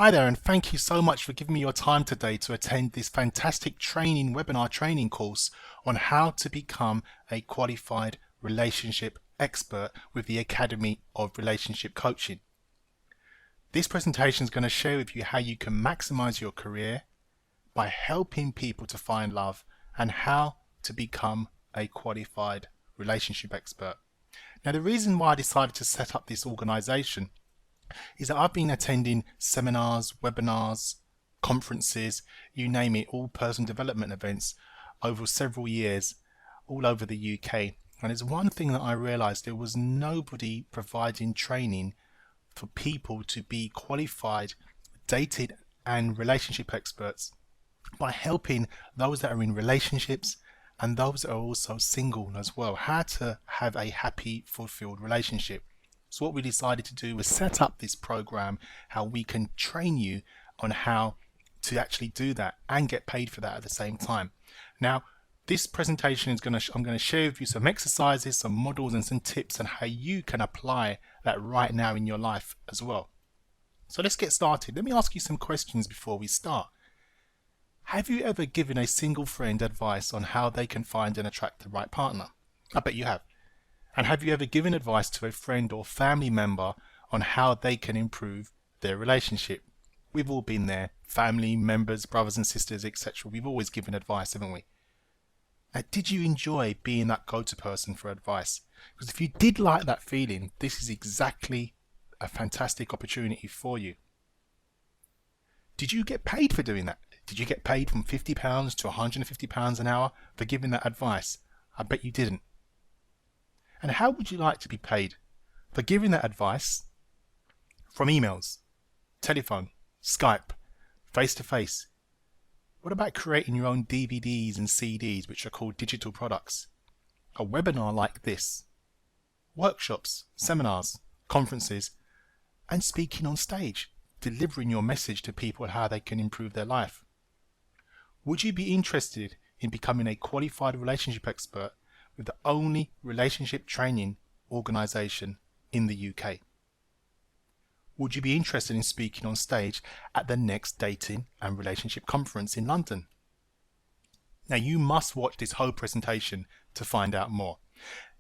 Hi there, and thank you so much for giving me your time today to attend this fantastic webinar training course on how to become a qualified relationship expert with the Academy of Relationship Coaching. This presentation is going to share with you how you can maximize your career by helping people to find love and how to become a qualified relationship expert. Now, the reason why I decided to set up this organization is that I've been attending seminars, webinars, conferences, you name it, all personal development events over several years all over the UK. And it's one thing that I realized: there was nobody providing training for people to be qualified dating and relationship experts by helping those that are in relationships and those that are also single as well, how to have a happy, fulfilled relationship. So what we decided to do was set up this program, how we can train you on how to actually do that and get paid for that at the same time. Now, this presentation is I'm going to share with you some exercises, some models and some tips on how you can apply that right now in your life as well. So let's get started. Let me ask you some questions before we start. Have you ever given a single friend advice on how they can find and attract the right partner? I bet you have. And have you ever given advice to a friend or family member on how they can improve their relationship? We've all been there. Family members, brothers and sisters, etc. We've always given advice, haven't we? Did you enjoy being that go-to person for advice? Because if you did like that feeling, this is exactly a fantastic opportunity for you. Did you get paid for doing that? Did you get paid from £50 to £150 an hour for giving that advice? I bet you didn't. And how would you like to be paid for giving that advice from emails, telephone, Skype, face-to-face? What about creating your own DVDs and CDs, which are called digital products? A webinar like this, workshops, seminars, conferences, and speaking on stage, delivering your message to people how they can improve their life. Would you be interested in becoming a qualified relationship expert with the only relationship training organization in the UK? Would you be interested in speaking on stage at the next dating and relationship conference in London? Now, you must watch this whole presentation to find out more.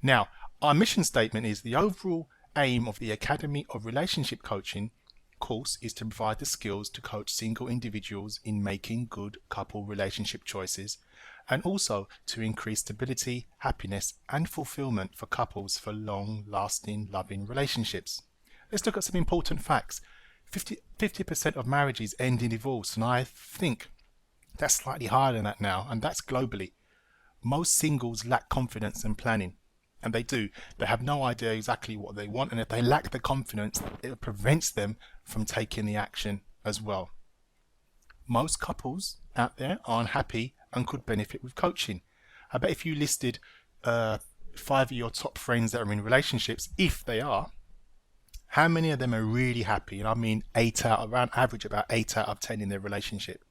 Now, our mission statement is: the overall aim of the Academy of Relationship Coaching course is to provide the skills to coach single individuals in making good couple relationship choices, and also to increase stability, happiness and fulfillment for couples for long-lasting, loving relationships. Let's look at some important facts. 50% of marriages end in divorce, and I think that's slightly higher than that now, and that's globally. Most singles lack confidence and planning, and they do. They have no idea exactly what they want, and if they lack the confidence, it prevents them from taking the action as well. Most couples out there are unhappy and could benefit with coaching. I bet if you listed 5 of your top friends that are in relationships, if they are, how many of them are really happy? And I mean around average about 8 out of 10 in their relationship.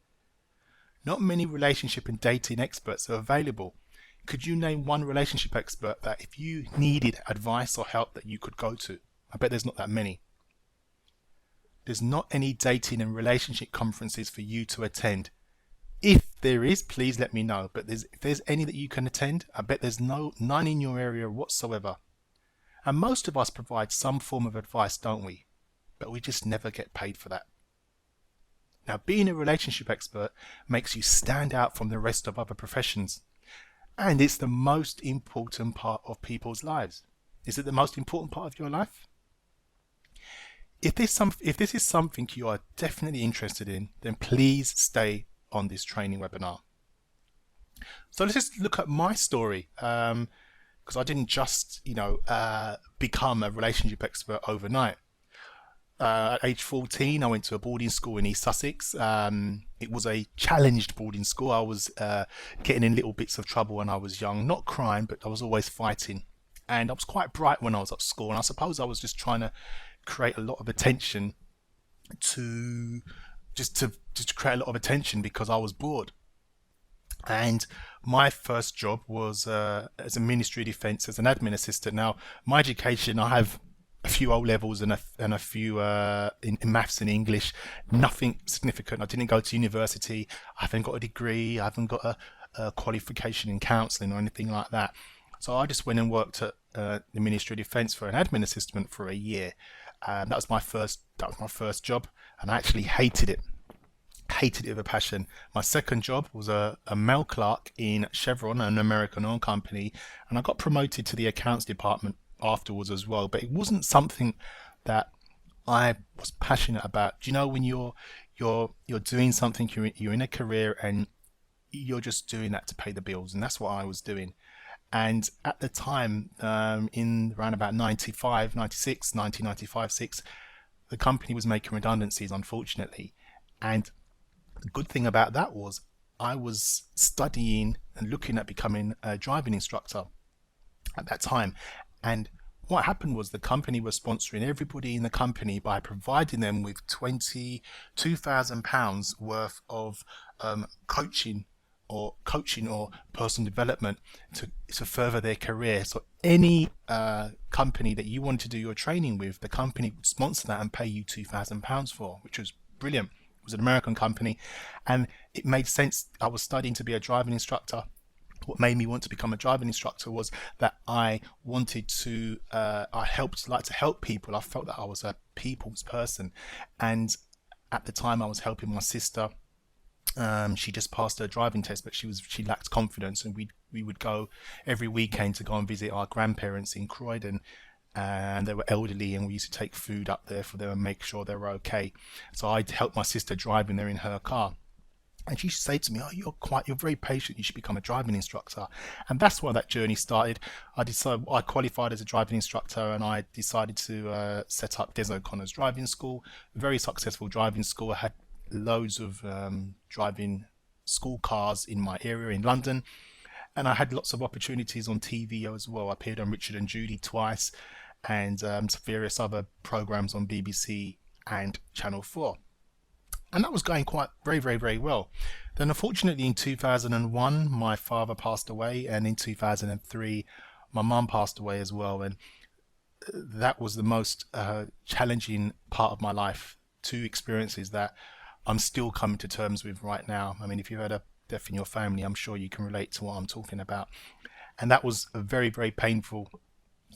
Not many relationship and dating experts are available. Could you name one relationship expert that if you needed advice or help that you could go to? I bet there's not that many. There's not any dating and relationship conferences for you to attend. If there is, please let me know. But if there's any that you can attend, I bet there's none in your area whatsoever. And most of us provide some form of advice, don't we? But we just never get paid for that. Now, being a relationship expert makes you stand out from the rest of other professions. And it's the most important part of people's lives. Is it the most important part of your life? If this is something you are definitely interested in, then please stay on this training webinar. So let's just look at my story, because I didn't just become a relationship expert overnight. At age 14, I went to a boarding school in East Sussex. It was a challenged boarding school. I was getting in little bits of trouble when I was young, not crying, but I was always fighting. And I was quite bright when I was at school, and I suppose I was just trying to create a lot of attention to create a lot of attention because I was bored. And my first job was as a Ministry of Defence as an admin assistant. Now, my education, I have a few O levels and a few in maths and English. Nothing significant. I didn't go to university. I haven't got a degree. I haven't got a qualification in counselling or anything like that. So I just went and worked at the Ministry of Defence for an admin assistant for a year. That was my first job, and I actually hated it with a passion. My second job was a mail clerk in Chevron, an American oil company, and I got promoted to the accounts department afterwards as well. But it wasn't something that I was passionate about. Do you know when you're doing something, you're in a career and you're just doing that to pay the bills, and that's what I was doing. And at the time, in around about 95, 96, 1995, 6, the company was making redundancies, unfortunately. And the good thing about that was I was studying and looking at becoming a driving instructor at that time. And what happened was the company was sponsoring everybody in the company by providing them with £22,000 worth of coaching or personal development to further their career. So any company that you wanted to do your training with, the company would sponsor that and pay you £2,000 for, which was brilliant. It was an American company, and it made sense. I was studying to be a driving instructor. What made me want to become a driving instructor was that I wanted to like to help people. I felt that I was a people's person, and at the time I was helping my sister. She just passed her driving test, but she lacked confidence, and we would go every weekend to go and visit our grandparents in Croydon, and they were elderly, and we used to take food up there for them and make sure they were okay. So I'd help my sister driving there in her car. And she said to me, "Oh, you're very patient. You should become a driving instructor." And that's why that journey started. I qualified as a driving instructor, and I decided to set up Des O'Connor's driving school. A very successful driving school. I had loads of driving school cars in my area in London, and I had lots of opportunities on TV as well. I appeared on Richard and Judy twice, and various other programs on BBC and Channel 4. And that was going quite very, very, very well. Then unfortunately in 2001 my father passed away, and in 2003 my mum passed away as well, and that was the most challenging part of my life. Two experiences that I'm still coming to terms with right now. I mean, if you've had a death in your family, I'm sure you can relate to what I'm talking about. And that was a very, very painful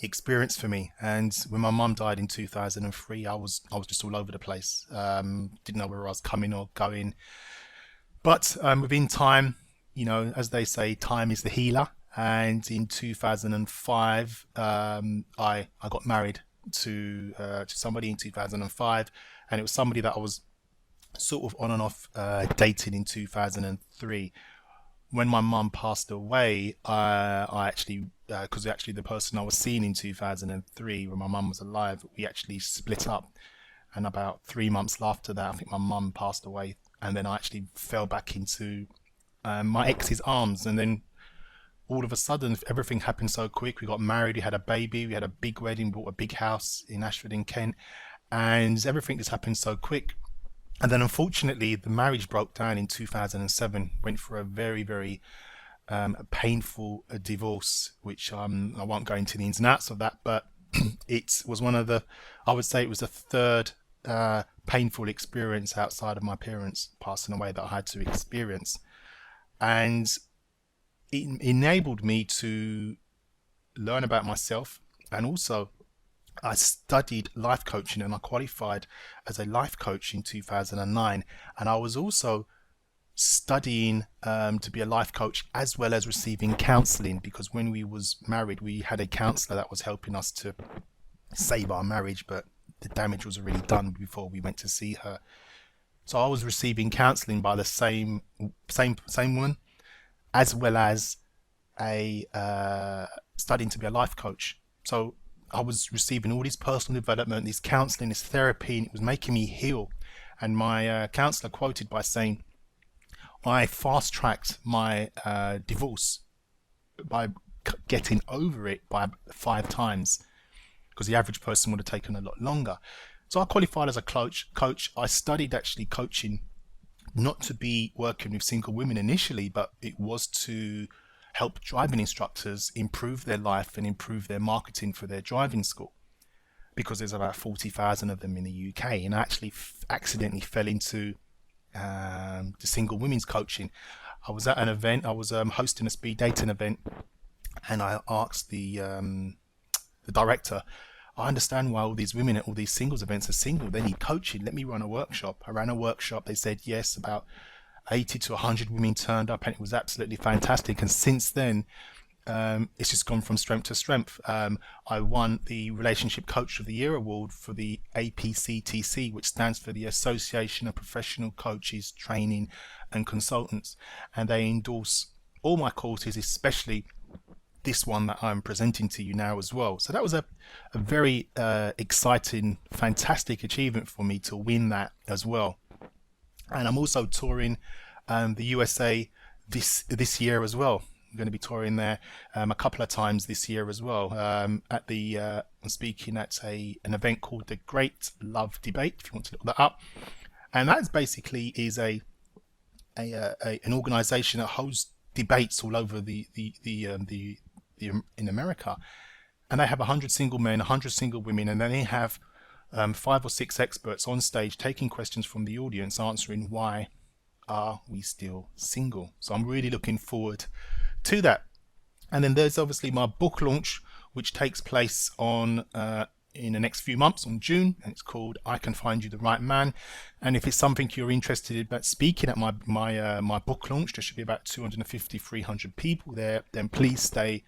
experience for me. And when my mum died in 2003, I was just all over the place. Didn't know where I was coming or going. But within time, as they say, time is the healer. And in 2005, I got married to somebody in 2005, and it was somebody that I was sort of on and off dating in 2003. When my mum passed away, I actually, because actually the person I was seeing in 2003, when my mum was alive, we actually split up. And about 3 months after that, I think my mum passed away, and then I actually fell back into my ex's arms. And then all of a sudden, everything happened so quick. We got married, we had a baby, we had a big wedding, bought a big house in Ashford in Kent, and everything just happened so quick. And then unfortunately, the marriage broke down in 2007, went for a very, very painful divorce, which I won't go into the ins and outs of that, but it was I would say it was the third painful experience outside of my parents passing away that I had to experience. And it enabled me to learn about myself, and also I studied life coaching, and I qualified as a life coach in 2009. And I was also studying to be a life coach as well as receiving counseling, because when we was married, we had a counselor that was helping us to save our marriage, but the damage was already done before we went to see her. So I was receiving counseling by the same woman, as well as studying to be a life coach. So I was receiving all this personal development, this counseling, this therapy, and it was making me heal. And my counselor quoted by saying, I fast-tracked my divorce by getting over it by 5 times, because the average person would have taken a lot longer. So I qualified as a coach. I studied actually coaching, not to be working with single women initially, but it was to help driving instructors improve their life and improve their marketing for their driving school. because there's about 40,000 of them in the UK, and I actually accidentally fell into the single women's coaching. I was at an event, I was hosting a speed dating event, and I asked the director, I understand why all these women at all these singles events are single. They need coaching. Let me run a workshop. I ran a workshop. They said yes. About 80 to 100 women turned up, and it was absolutely fantastic. And since then, it's just gone from strength to strength. I won the Relationship Coach of the Year award for the APCTC, which stands for the Association of Professional Coaches, Training and Consultants. And they endorse all my courses, especially this one that I'm presenting to you now as well. So that was a very exciting, fantastic achievement for me to win that as well. And I'm also touring the USA this year as well. I'm going to be touring there a couple of times this year as well. I'm speaking at an event called the Great Love Debate, if you want to look that up. And that basically is an organization that holds debates all over in America, and they have 100 single men, 100 single women, and then they have 5 or 6 experts on stage taking questions from the audience, answering why are we still single. So I'm really looking forward to that. And then there's obviously my book launch, which takes place on in the next few months, on June, and it's called I Can Find You the Right Man. And if it's something you're interested in about speaking at my book launch, there should be about 250, 300 people there, then please stay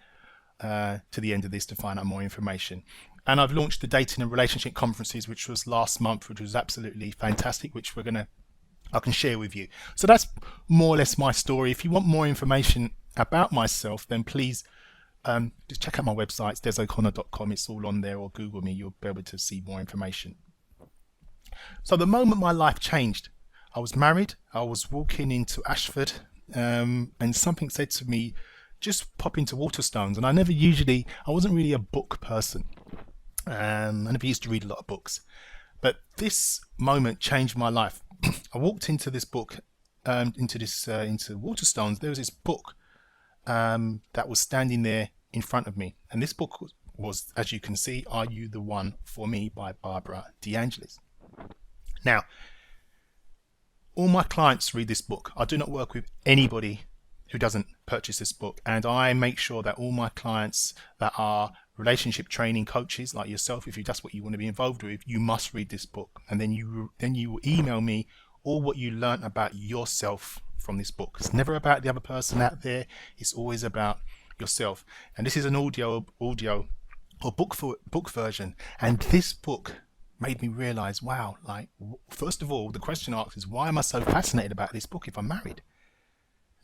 to the end of this to find out more information. And I've launched the dating and relationship conferences, which was last month, which was absolutely fantastic, which I can share with you. So that's more or less my story. If you want more information about myself, then please just check out my website, deso'connor.com. It's all on there, or Google me. You'll be able to see more information. So the moment my life changed, I was married. I was walking into Ashford, and something said to me, just pop into Waterstones. And I wasn't really a book person. I never used to read a lot of books, but this moment changed my life. I walked into this book, into Waterstones. There was this book that was standing there in front of me, and this book was, as you can see, Are You the One for Me by Barbara DeAngelis. Now, all my clients read this book. I do not work with anybody who doesn't purchase this book, and I make sure that all my clients that are relationship training coaches like yourself, if that's what you want to be involved with, you must read this book, and then you will email me all what you learn't about yourself from this book. It's never about the other person out there, it's always about yourself. And this is an audio or book version, and this book made me realize, wow, like, first of all, the question asked is, why am I so fascinated about this book if I'm married?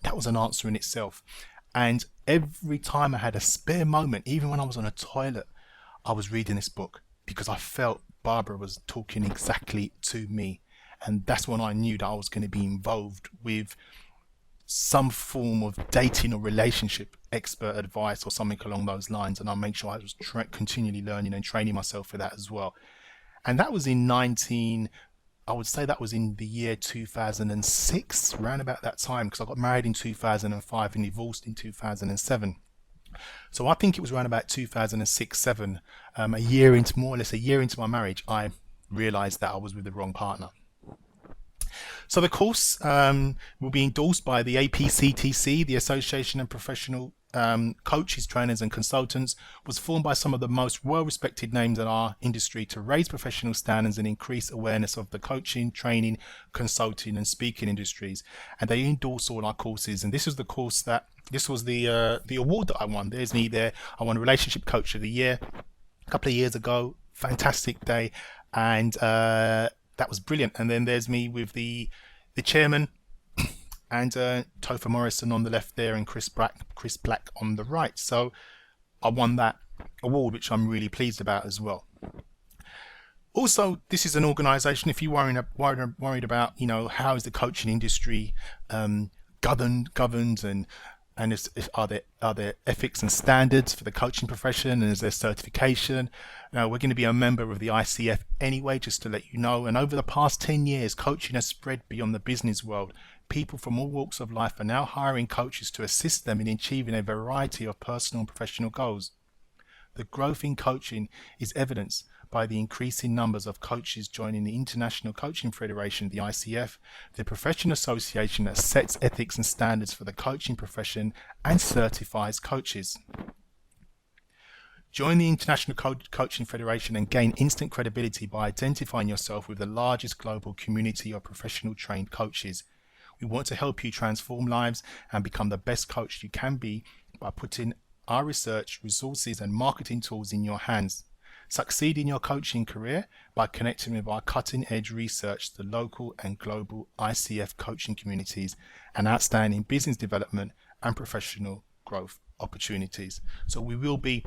That was an answer in itself. And every time I had a spare moment, even when I was on a toilet, I was reading this book, because I felt Barbara was talking exactly to me. And that's when I knew that I was going to be involved with some form of dating or relationship expert advice or something along those lines. And I'll make sure I was continually learning and training myself for that as well. And that was I would say that was in the year 2006, around about that time, because I got married in 2005 and divorced in 2007. So I think it was around about 2006-07, more or less a year into my marriage, I realized that I was with the wrong partner. So the course will be endorsed by the APCTC, the Association of Professional Coaches, Trainers and Consultants, was formed by some of the most well-respected names in our industry to raise professional standards and increase awareness of the coaching, training, consulting and speaking industries. And they endorse all our courses. And this was the award that I won. There's me there. I won Relationship Coach of the Year a couple of years ago. Fantastic day. And that was brilliant. And then there's me with the chairman, and Topher Morrison on the left there, and Chris Black on the right. So I won that award, which I'm really pleased about as well. Also, this is an organization, if you're worried about, how is the coaching industry governed, and are there ethics and standards for the coaching profession, and is there certification? Now, we're going to be a member of the ICF anyway, just to let you know. And over the past 10 years, coaching has spread beyond the business world. People from all walks of life are now hiring coaches to assist them in achieving a variety of personal and professional goals. The growth in coaching is evidenced by the increasing numbers of coaches joining the International Coaching Federation, the ICF, the professional association that sets ethics and standards for the coaching profession and certifies coaches. Join the International Coaching Federation and gain instant credibility by identifying yourself with the largest global community of professional trained coaches. We want to help you transform lives and become the best coach you can be by putting our research, resources and marketing tools in your hands. Succeed in your coaching career by connecting with our cutting-edge research, the local and global ICF coaching communities, and outstanding business development and professional growth opportunities. So we will be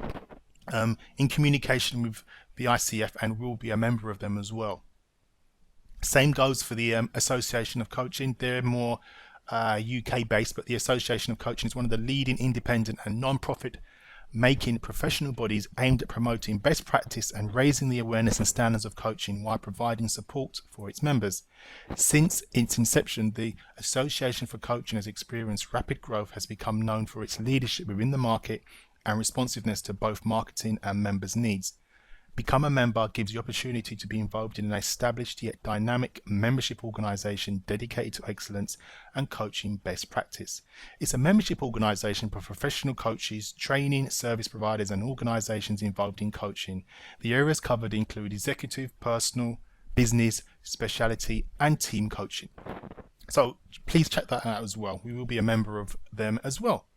in communication with the ICF and will be a member of them as well. Same goes for the Association of Coaching. They're more UK based, but the Association of Coaching is one of the leading independent and non-profit making professional bodies aimed at promoting best practice and raising the awareness and standards of coaching while providing support for its members. Since its inception, the Association for Coaching has experienced rapid growth, has become known for its leadership within the market and responsiveness to both marketing and members' needs. Become a member gives you opportunity to be involved in an established yet dynamic membership organization dedicated to excellence and coaching best practice. It's a membership organization for professional coaches, training, service providers and organizations involved in coaching. The areas covered include executive, personal, business, specialty and team coaching. So please check that out as well. We will be a member of them as well.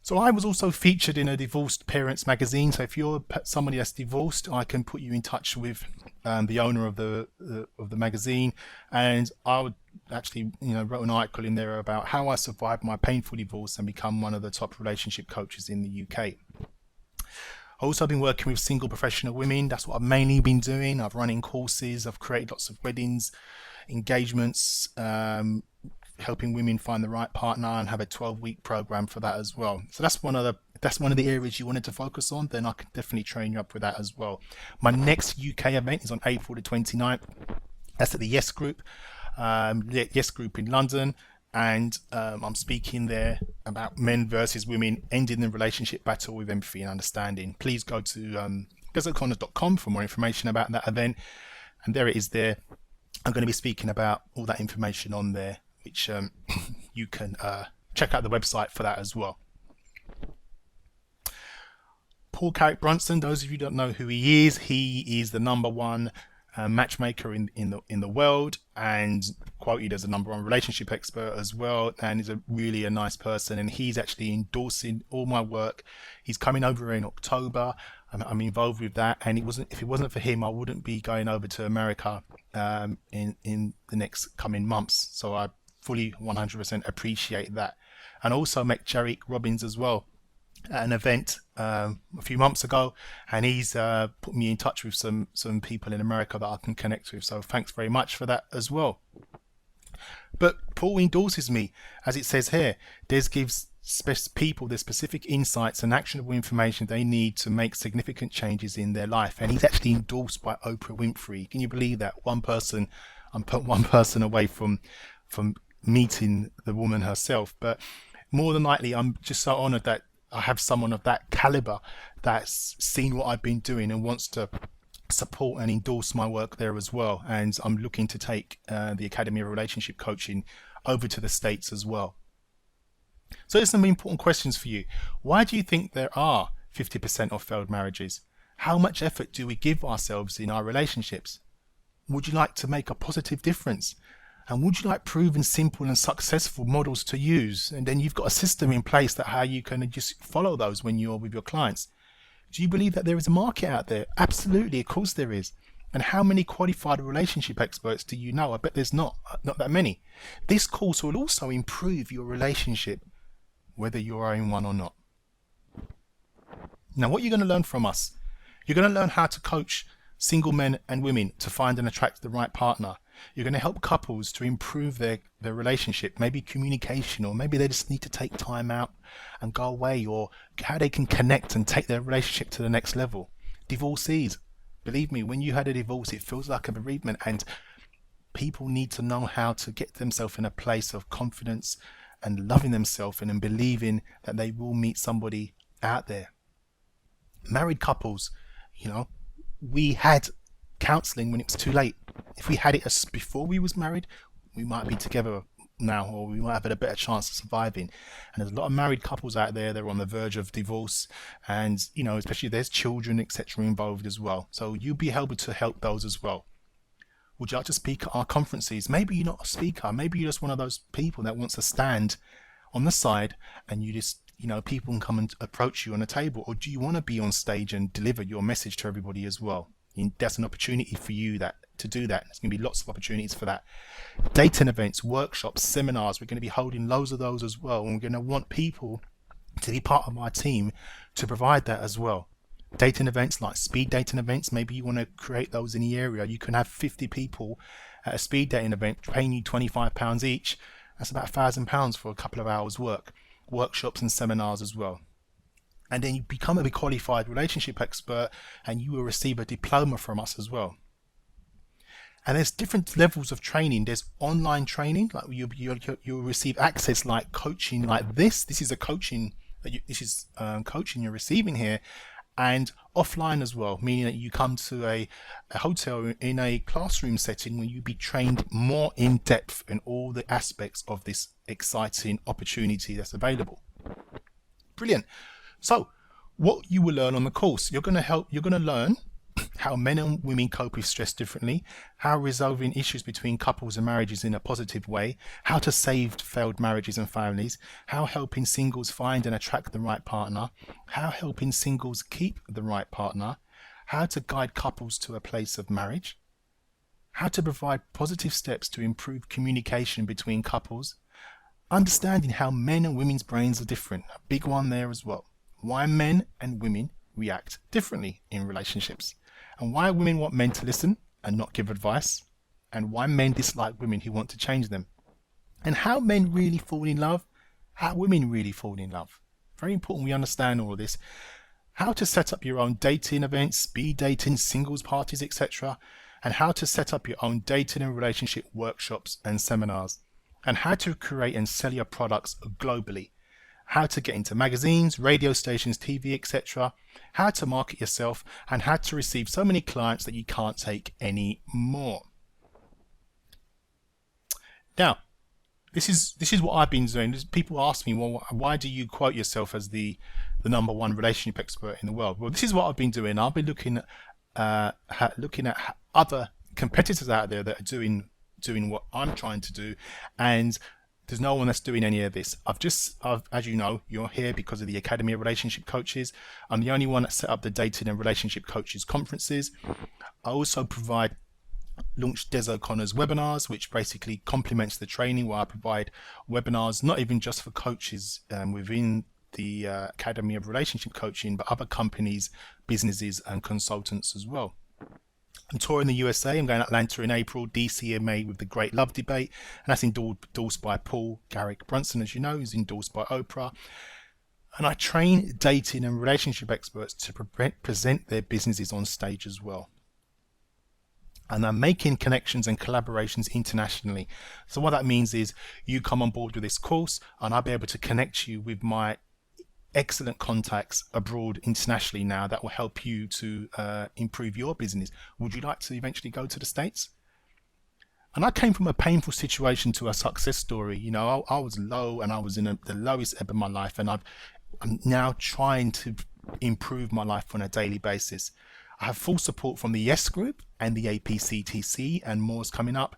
So I was also featured in a divorced parents magazine. So if you're somebody that's divorced, I can put you in touch with the owner of the magazine, and I would actually wrote an article in there about how I survived my painful divorce and become one of the top relationship coaches in the UK. Also been working with single professional women. That's what I've mainly been doing. I've running courses. I've created lots of weddings, engagements, helping women find the right partner, and have a 12-week program for that as well. So that's one of the areas you wanted to focus on, then I can definitely train you up with that as well. My next UK event is on April the 29th. That's at the Yes Group, Yes Group in London, and I'm speaking there about men versus women, ending the relationship battle with empathy and understanding. Please go to gazettecorners.com for more information about that event, and there it is there. I'm going to be speaking about all that information on there, which you can check out the website for that as well. Paul Carrick-Brunson, those of you who don't know who he is the #1 matchmaker in the world, and quoted as a #1 relationship expert as well, and is really a nice person, and he's actually endorsing all my work. He's coming over in October. I'm involved with that, and if it wasn't for him, I wouldn't be going over to America in the next coming months. So I fully 100% appreciate that. And also met Jarek Robbins as well at an event a few months ago, and he's put me in touch with some people in America that I can connect with, so thanks very much for that as well. But Paul endorses me, as it says here. This gives people the specific insights and actionable information they need to make significant changes in their life, and he's actually endorsed by Oprah Winfrey. Can you believe that? I'm put one person away from meeting the woman herself. But more than likely, I'm just so honored that I have someone of that caliber that's seen what I've been doing and wants to support and endorse my work there as well. And I'm looking to take the Academy of Relationship Coaching over to the States as well. So there's some important questions for you. Why do you think there are 50% of failed marriages? How much effort do we give ourselves in our relationships? Would you like to make a positive difference? And would you like proven, simple and successful models to use? And then you've got a system in place that how you can just follow those when you're with your clients. Do you believe that there is a market out there? Absolutely, of course there is. And how many qualified relationship experts do you know? I bet there's not that many. This course will also improve your relationship, whether you're in one or not. Now, what you're going to learn from us, you're going to learn how to coach single men and women to find and attract the right partner. You're going to help couples to improve their relationship, maybe communication, or maybe they just need to take time out and go away, or how they can connect and take their relationship to the next level. Divorcees, believe me, when you had a divorce, it feels like a bereavement, and people need to know how to get themselves in a place of confidence and loving themselves and believing that they will meet somebody out there. Married couples, You know, we had counselling when it was too late. If we had it as before we was married, we might be together now, or we might have had a better chance of surviving. And there's a lot of married couples out there that are on the verge of divorce, and you know, especially if there's children, etc., involved as well. So you'll be able to help those as well. Would you like to speak at our conferences? Maybe you're not a speaker. Maybe you're just one of those people that wants to stand on the side and you just, you know, people can come and approach you on a table. Or do you want to be on stage and deliver your message to everybody as well? And that's an opportunity for you to do that. There's going to be lots of opportunities for that. Dating events, workshops, seminars. We're going to be holding loads of those as well. And we're going to want people to be part of our team to provide that as well. Dating events like speed dating events, maybe you want to create those in the area. You can have 50 people at a speed dating event paying you £25 each. That's about £1,000 for a couple of hours work. Workshops and seminars as well. And then you become a qualified relationship expert and you will receive a diploma from us as well. And there's different levels of training. There's online training, like you'll receive access like coaching like this. This is a coaching coaching you're receiving here. And offline as well, meaning that you come to a hotel in a classroom setting where you be trained more in depth in all the aspects of this exciting opportunity that's available. Brilliant. So what you will learn on the course, you're going to learn how men and women cope with stress differently, how resolving issues between couples and marriages in a positive way, how to save failed marriages and families, how helping singles find and attract the right partner, how helping singles keep the right partner, how to guide couples to a place of marriage, how to provide positive steps to improve communication between couples, understanding how men and women's brains are different, a big one there as well, why men and women react differently in relationships, and why women want men to listen and not give advice, and why men dislike women who want to change them, and how men really fall in love, how women really fall in love. Very important we understand all of this. How to set up your own dating events, speed dating, singles parties, etc., and how to set up your own dating and relationship workshops and seminars, and how to create and sell your products globally. How to get into magazines, radio stations, TV, etc., how to market yourself, and how to receive so many clients that you can't take any more. Now, this is what I've been doing. People ask me, well, why do you quote yourself as the #1 relationship expert in the world? Well, this is what I've been doing. I've been looking at other competitors out there that are doing what I'm trying to do, and there's no one that's doing any of this. As you know, you're here because of the Academy of Relationship Coaches. I'm the only one that set up the Dating and Relationship Coaches conferences. I also launched Des O'Connor's webinars, which basically complements the training, where I provide webinars not even just for coaches within the Academy of Relationship Coaching, but other companies, businesses and consultants as well. I'm touring the USA. I'm going to Atlanta in April, DC in May with the Great Love Debate, and that's endorsed by Paul Garrick Brunson, as you know, who's endorsed by Oprah. And I train dating and relationship experts to present their businesses on stage as well. And I'm making connections and collaborations internationally. So what that means is you come on board with this course and I'll be able to connect you with my excellent contacts abroad internationally now that will help you to improve your business. Would you like to eventually go to the States? And I came from a painful situation to a success story. You know, I was low and I was in the lowest ebb of my life, and I'm now trying to improve my life on a daily basis. I have full support from the Yes Group and the APCTC, and more's coming up.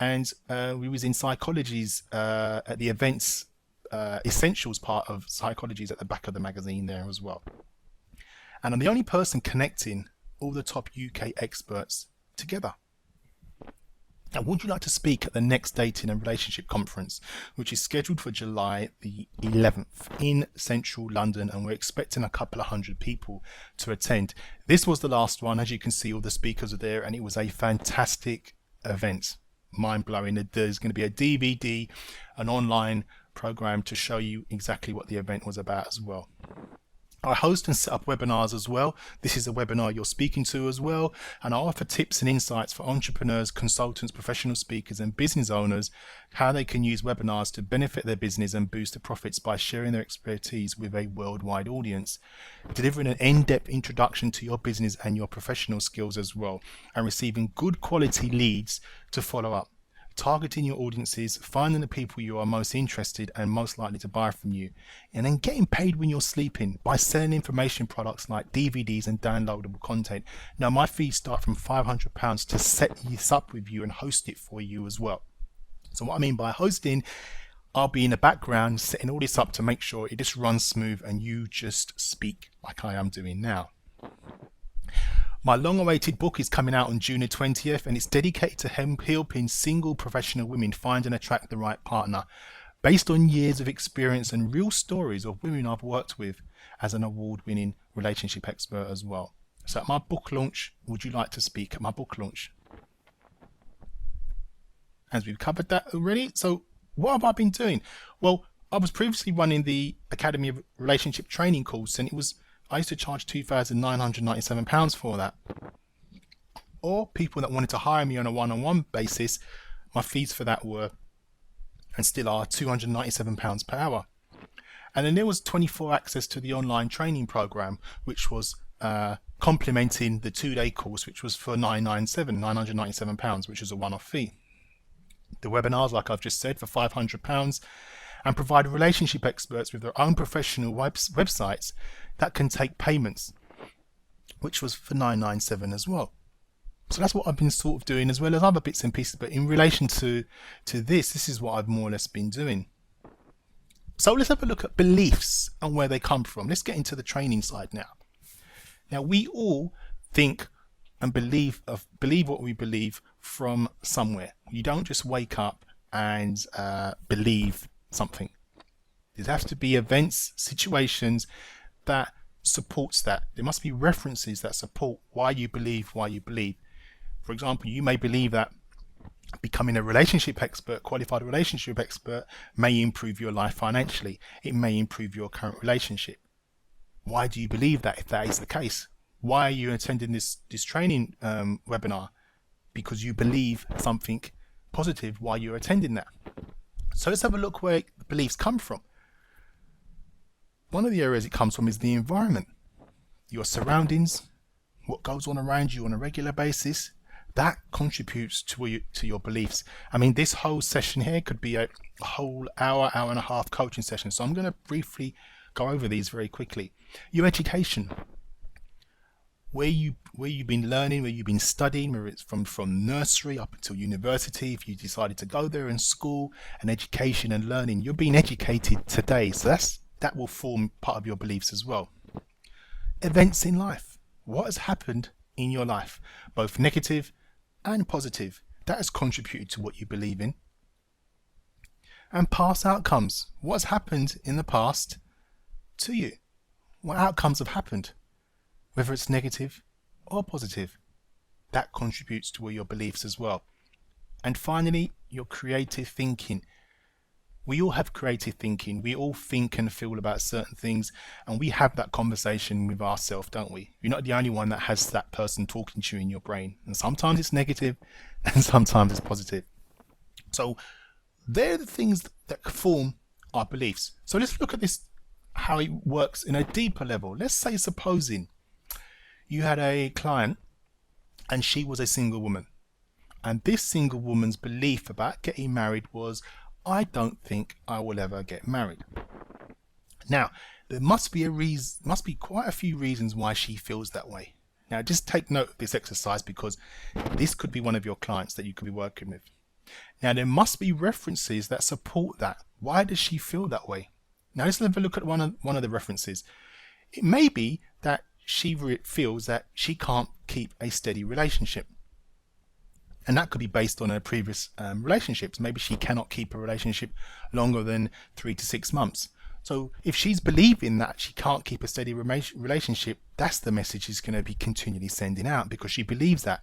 And we was in Psychologies at the events essentials part of Psychologies at the back of the magazine there as well. And I'm the only person connecting all the top UK experts together. Now, would you like to speak at the next Dating and Relationship Conference, which is scheduled for July the 11th in central London, and we're expecting a couple of hundred people to attend. This was the last one. As you can see, all the speakers are there, and it was a fantastic event. Mind-blowing. There's going to be a DVD, an online program to show you exactly what the event was about as well. I host and set up webinars as well. This is a webinar you're speaking to as well. And I offer tips and insights for entrepreneurs, consultants, professional speakers, and business owners, how they can use webinars to benefit their business and boost their profits by sharing their expertise with a worldwide audience, delivering an in-depth introduction to your business and your professional skills as well, and receiving good quality leads to follow up. Targeting your audiences, finding the people you are most interested and most likely to buy from you, and then getting paid when you're sleeping by selling information products like DVDs and downloadable content. Now, my fees start from £500 to set this up with you and host it for you as well. So what I mean by hosting, I'll be in the background setting all this up to make sure it just runs smooth and you just speak like I am doing now. My long-awaited book is coming out on June the 20th, and it's dedicated to helping single professional women find and attract the right partner, based on years of experience and real stories of women I've worked with as an award-winning relationship expert as well. So at my book launch, would you like to speak at my book launch? As we've covered that already, so what have I been doing? Well, I was previously running the Academy of Relationship Training course, and I used to charge £2,997 for that. Or people that wanted to hire me on a one-on-one basis, my fees for that were and still are £297 per hour. And then there was 24 access to the online training program, which was complementing the 2-day course, which was for £997, which is a one-off fee. The webinars, like I've just said, for £500, and provide relationship experts with their own professional websites that can take payments, which was for $997 as well. So that's what I've been sort of doing, as well as other bits and pieces, but in relation to this is what I've more or less been doing. So let's have a look at beliefs and where they come from. Let's get into the training side now. Now, we all think and believe what we believe from somewhere. You don't just wake up and believe something. There has to be events, situations that supports that. There must be references that support why you believe. For example, you may believe that becoming a relationship expert, qualified relationship expert, may improve your life financially. It may improve your current relationship. Why do you believe that if that is the case? Why are you attending this training webinar? Because you believe something positive while you're attending that. So let's have a look where the beliefs come from. One of the areas it comes from is the environment, your surroundings, what goes on around you on a regular basis. That contributes to your beliefs. I mean, this whole session here could be a whole hour and a half coaching session. So I'm going to briefly go over these very quickly. Your education, where you've been learning, where you've been studying, whether it's from nursery up until university, if you decided to go there in school, and education and learning, you're being educated today. So that will form part of your beliefs as well. Events in life. What has happened in your life, both negative and positive, that has contributed to what you believe in. And past outcomes. What has happened in the past to you? What outcomes have happened? Whether it's negative or positive, that contributes to your beliefs as well. And finally, your creative thinking. We all have creative thinking. We all think and feel about certain things, and we have that conversation with ourselves, don't we? You're not the only one that has that person talking to you in your brain. And sometimes it's negative and sometimes it's positive. So they're the things that form our beliefs. So let's look at this, how it works in a deeper level. Let's say, supposing you had a client and she was a single woman, and this single woman's belief about getting married was, I don't think I will ever get married. Now, there must be quite a few reasons why she feels that way. Now, just take note of this exercise, because this could be one of your clients that you could be working with. Now, there must be references that support that. Why does she feel that way? Now, let's have a look at one of the references. It may be that she feels that she can't keep a steady relationship. And that could be based on her previous relationships. Maybe she cannot keep a relationship longer than 3 to 6 months. So if she's believing that she can't keep a steady relationship, that's the message she's going to be continually sending out, because she believes that.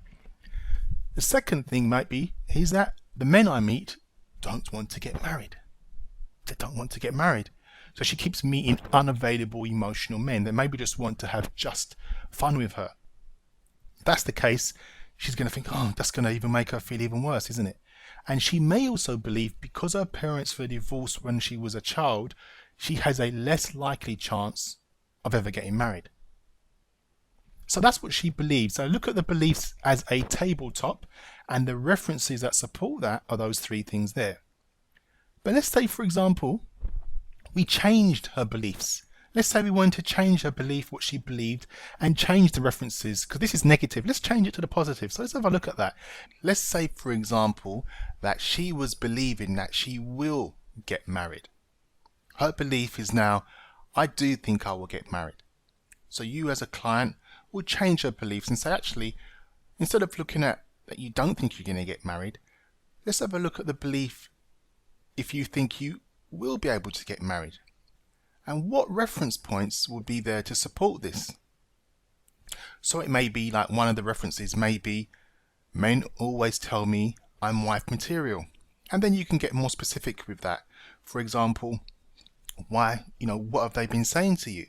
The second thing might be is that the men I meet don't want to get married. They don't want to get married. So she keeps meeting unavailable emotional men that maybe just want to have just fun with her. If that's the case, she's going to think, oh, that's going to even make her feel even worse, isn't it? And she may also believe because her parents were divorced when she was a child, she has a less likely chance of ever getting married. So that's what she believes. So look at the beliefs as a tabletop, and the references that support that are those three things there. But let's say, for example, we changed her beliefs. Let's say we wanted to change her belief, what she believed, and change the references, because this is negative. Let's change it to the positive. So let's have a look at that. Let's say, for example, that she was believing that she will get married. Her belief is now, I do think I will get married. So you as a client will change her beliefs and say, actually, instead of looking at that you don't think you're going to get married, let's have a look at the belief if you think you will be able to get married. And what reference points will be there to support this? So it may be like one of the references may be, men always tell me I'm wife material. And then you can get more specific with that. For example, why, what have they been saying to you?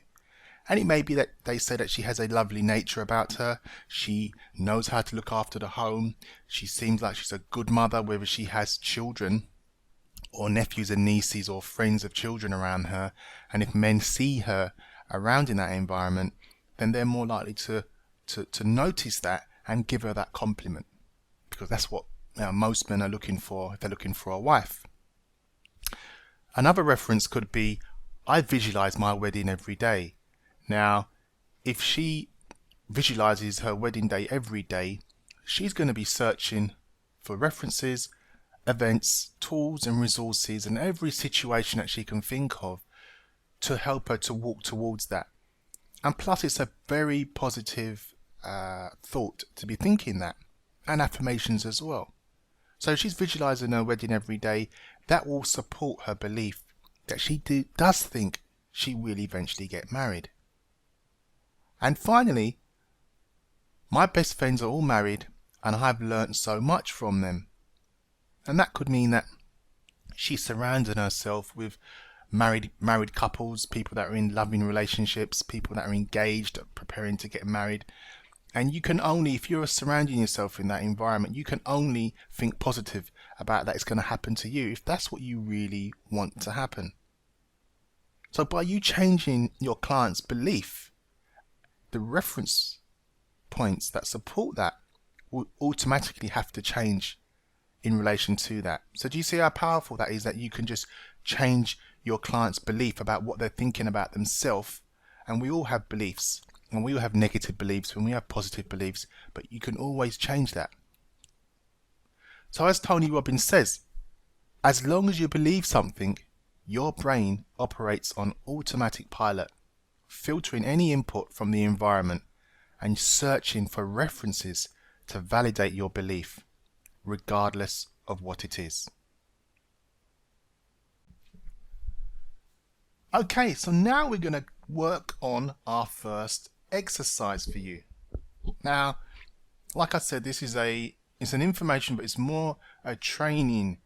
And it may be that they say that she has a lovely nature about her. She knows how to look after the home. She seems like she's a good mother, whether she has children or nephews and nieces or friends of children around her. And if men see her around in that environment, then they're more likely to notice that and give her that compliment, because that's what most men are looking for if they're looking for a wife. Another reference could be, I visualize my wedding every day. Now, if she visualizes her wedding day every day, she's going to be searching for references, events, tools and resources in every situation that she can think of to help her to walk towards that. And plus, it's a very positive thought to be thinking that, and affirmations as well. So she's visualizing her wedding every day. That will support her belief that she does think she will eventually get married. And finally, my best friends are all married and I've learned so much from them. And that could mean that she's surrounded herself with married couples, people that are in loving relationships, people that are engaged, preparing to get married. And you can only, if you're surrounding yourself in that environment, you can only think positive about that it's going to happen to you if that's what you really want to happen. So by you changing your client's belief, the reference points that support that will automatically have to change in relation to that. So do you see how powerful that is, that you can just change your client's belief about what they're thinking about themselves? And we all have beliefs, and we all have negative beliefs and we have positive beliefs, but you can always change that. So as Tony Robbins says, as long as you believe something, your brain operates on automatic pilot, filtering any input from the environment and searching for references to validate your belief, regardless of what it is. Okay, so now we're going to work on our first exercise for you. Now, like I said, it's an information, but it's more a training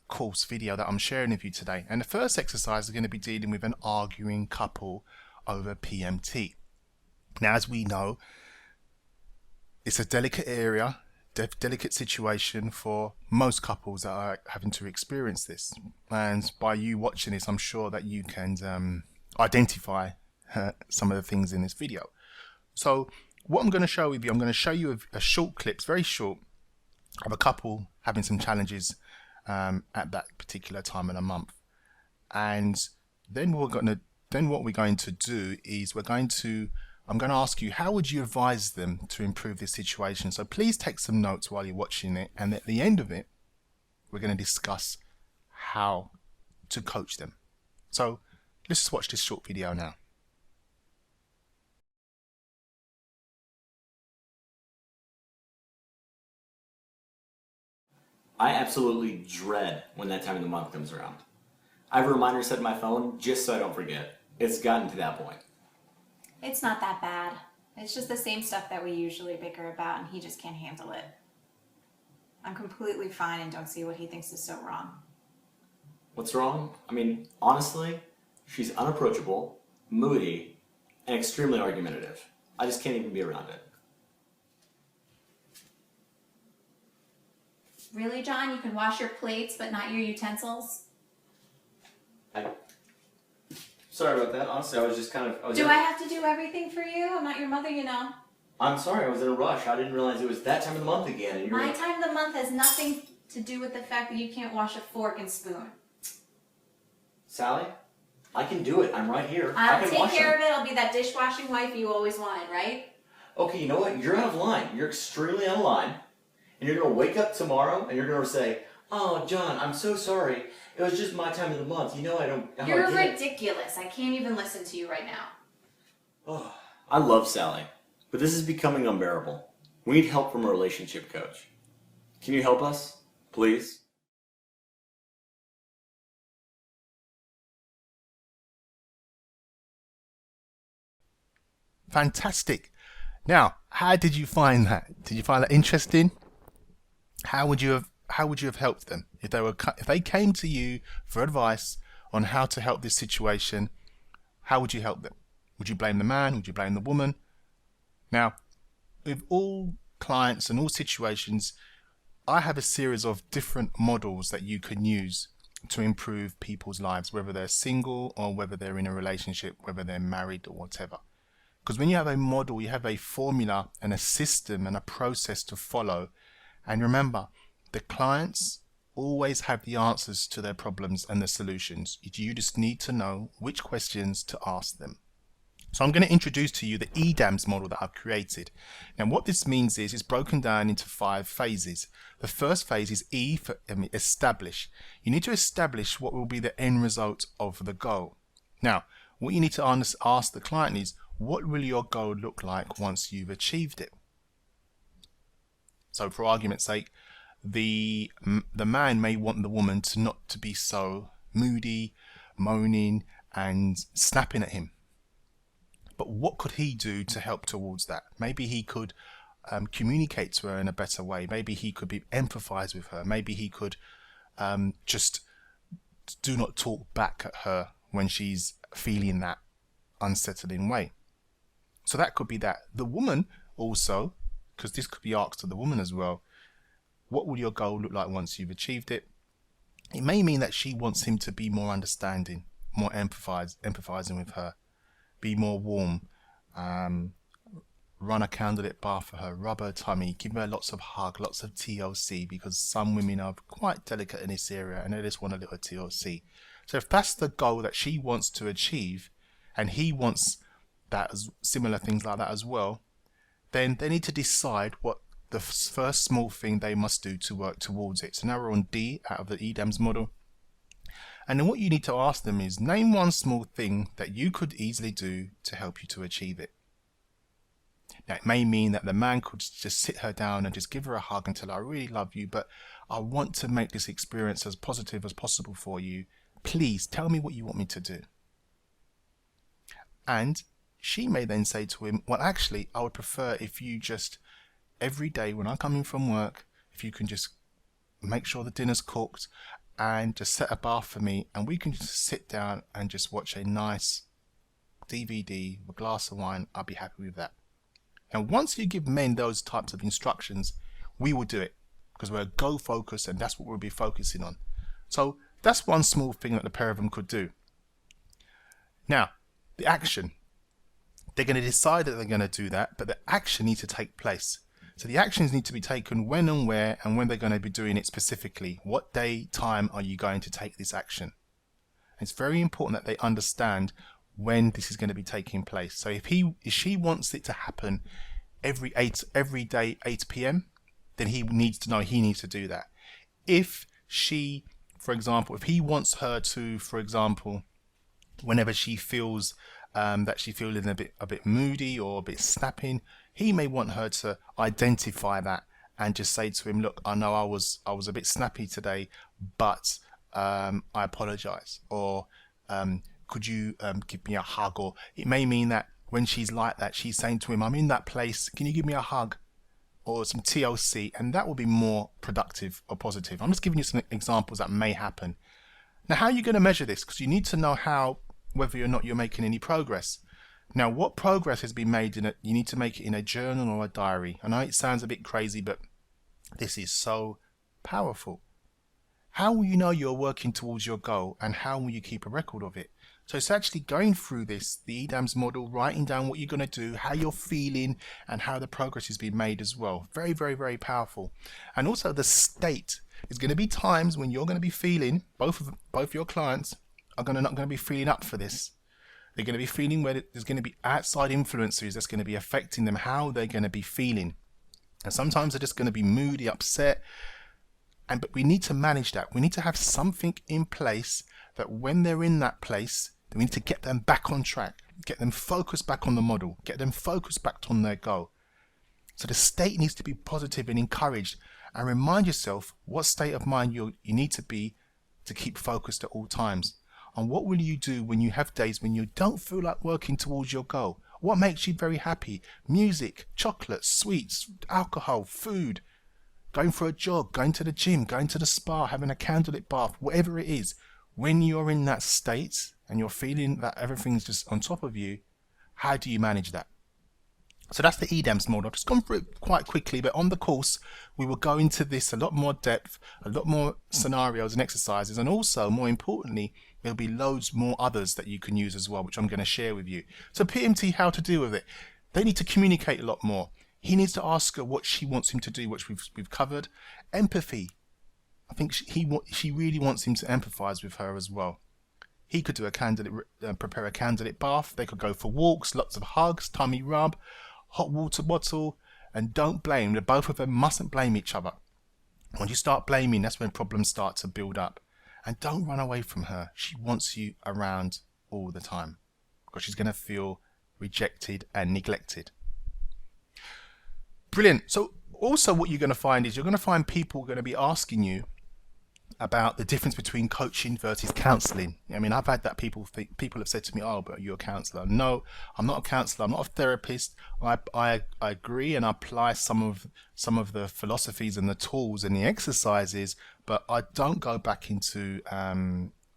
course video that I'm sharing with you today. And the first exercise is going to be dealing with an arguing couple over PMT. Now, as we know, it's a delicate area, delicate situation for most couples that are having to experience this. And by you watching this, I'm sure that you can identify some of the things in this video. So what I'm going to show with you, I'm going to show you a short clip, it's very short, of a couple having some challenges at that particular time of the month. And then what we're going to do is I'm going to ask you, how would you advise them to improve this situation? So please take some notes while you're watching it, and at the end of it, we're going to discuss how to coach them. So let's just watch this short video now. I absolutely dread when that time of the month comes around. I have a reminder set in my phone just so I don't forget. It's gotten to that point. It's not that bad. It's just the same stuff that we usually bicker about, and he just can't handle it. I'm completely fine and don't see what he thinks is so wrong. What's wrong? I mean, honestly, She's unapproachable, moody, and extremely argumentative. I just can't even be around it. Really, John? You can wash your plates but not your utensils? Sorry about that. Honestly, I was just kind of... I have to do everything for you? I'm not your mother, you know. I'm sorry, I was in a rush. I didn't realize it was that time of the month again. And My time of the month has nothing to do with the fact that you can't wash a fork and spoon. Sally, I can do it. I'm right here. I'll take care of it. I'll be that dishwashing wife you always wanted, right? Okay, you know what? You're out of line. You're extremely out of line. And you're going to wake up tomorrow and you're going to say, "Oh, John, I'm so sorry. It was just my time of the month. You know I don't..." You're ridiculous. I can't even listen to you right now. Oh, I love Sally, but this is becoming unbearable. We need help from a relationship coach. Can you help us, please? Fantastic. Now, how did you find that? Did you find that interesting? How would you have helped them if they came to you for advice on how to help this situation? How would you help them? Would you blame the man? Would you blame the woman? Now, with all clients and all situations, I have a series of different models that you can use to improve people's lives, whether they're single or whether they're in a relationship, whether they're married or whatever. Because when you have a model, you have a formula and a system and a process to follow. And remember, the clients always have the answers to their problems and the solutions. You just need to know which questions to ask them. So I'm going to introduce to you the EDAMS model that I've created. Now what this means is it's broken down into 5 phases. The first phase is E for establish. You need to establish what will be the end result of the goal. Now, what you need to ask the client is, what will your goal look like once you've achieved it? So for argument's sake, the man may want the woman to not to be so moody, moaning and snapping at him. But what could he do to help towards that? Maybe he could communicate to her in a better way. Maybe he could empathize with her. Maybe he could just do not talk back at her when she's feeling that unsettling way. So that could be that. The woman also, because this could be asked to the woman as well, what will your goal look like once you've achieved it? It may mean that she wants him to be more understanding, more empathizing with her, be more warm, run a candlelit bath for her, rub her tummy, give her lots of hug, lots of TLC, because some women are quite delicate in this area and they just want a little TLC. So if that's the goal that she wants to achieve and he wants that similar things like that as well, then they need to decide what the first small thing they must do to work towards it. So now we're on D out of the EDAMS model. And then what you need to ask them is, name one small thing that you could easily do to help you to achieve it. Now it may mean that the man could just sit her down and just give her a hug and tell her, "I really love you, but I want to make this experience as positive as possible for you. Please tell me what you want me to do." And she may then say to him, "Well, actually, I would prefer if you just, every day when I come in from work, if you can just make sure the dinner's cooked and just set a bath for me and we can just sit down and just watch a nice DVD with a glass of wine, I'll be happy with that." And once you give men those types of instructions, we will do it because we're go focused and that's what we'll be focusing on. So that's one small thing that the pair of them could do. Now, the action. They're going to decide that they're going to do that, but the action needs to take place. So the actions need to be taken when and where and when they're going to be doing it specifically. What day, time are you going to take this action? It's very important that they understand when this is going to be taking place. So if she wants it to happen every day 8 p.m, then he needs to know he needs to do that. If she, for example, if he wants her to, for example, whenever she feels that she's feeling a bit moody or a bit snapping, he may want her to identify that and just say to him, "Look, I know I was a bit snappy today, but I apologize," or "Could you give me a hug?" Or it may mean that when she's like that, she's saying to him, "I'm in that place, can you give me a hug?" or some TLC, and that will be more productive or positive. I'm just giving you some examples that may happen. Now, how are you going to measure this? Because you need to know how whether or not you're making any progress. Now, what progress has been made in it, you need to make it in a journal or a diary. I know it sounds a bit crazy, but this is so powerful. How will you know you're working towards your goal, and how will you keep a record of it? So it's actually going through this, the EDAMS model, writing down what you're going to do, how you're feeling, and how the progress has been made as well. Very, very, very powerful. And also the state. There's going to be times when you're going to be feeling, both your clients are not going to be feeling up for this. They're going to be feeling where there's going to be outside influences that's going to be affecting them, how they're going to be feeling. And sometimes they're just going to be moody, upset. But we need to manage that. We need to have something in place that when they're in that place, we need to get them back on track, get them focused back on the model, get them focused back on their goal. So the state needs to be positive and encouraged, and remind yourself what state of mind you need to be to keep focused at all times. And what will you do when you have days when you don't feel like working towards your goal? What makes you very happy? Music, chocolate, sweets, alcohol, food, going for a jog, going to the gym, going to the spa, having a candlelit bath, whatever it is. When you're in that state and you're feeling that everything's just on top of you, how do you manage that? So that's the EDAMS model. I've just gone through it quite quickly, but on the course, we will go into this a lot more depth, a lot more scenarios and exercises, and also, more importantly, there'll be loads more others that you can use as well, which I'm going to share with you. So PMT, how to deal with it. They need to communicate a lot more. He needs to ask her what she wants him to do, which we've covered. Empathy. I think she really wants him to empathize with her as well. He could do prepare a candlelit bath. They could go for walks, lots of hugs, tummy rub, hot water bottle, and don't blame. The both of them mustn't blame each other. When you start blaming, that's when problems start to build up. And don't run away from her. She wants you around all the time because she's going to feel rejected and neglected. Brilliant. So also what you're going to find is you're going to find people going to be asking you about the difference between coaching versus counseling. I mean, I've had that people have said to me, oh, but you're a counselor. No, I'm not a counselor. I'm not a therapist. I agree and I apply some of the philosophies and the tools and the exercises, but I don't go back into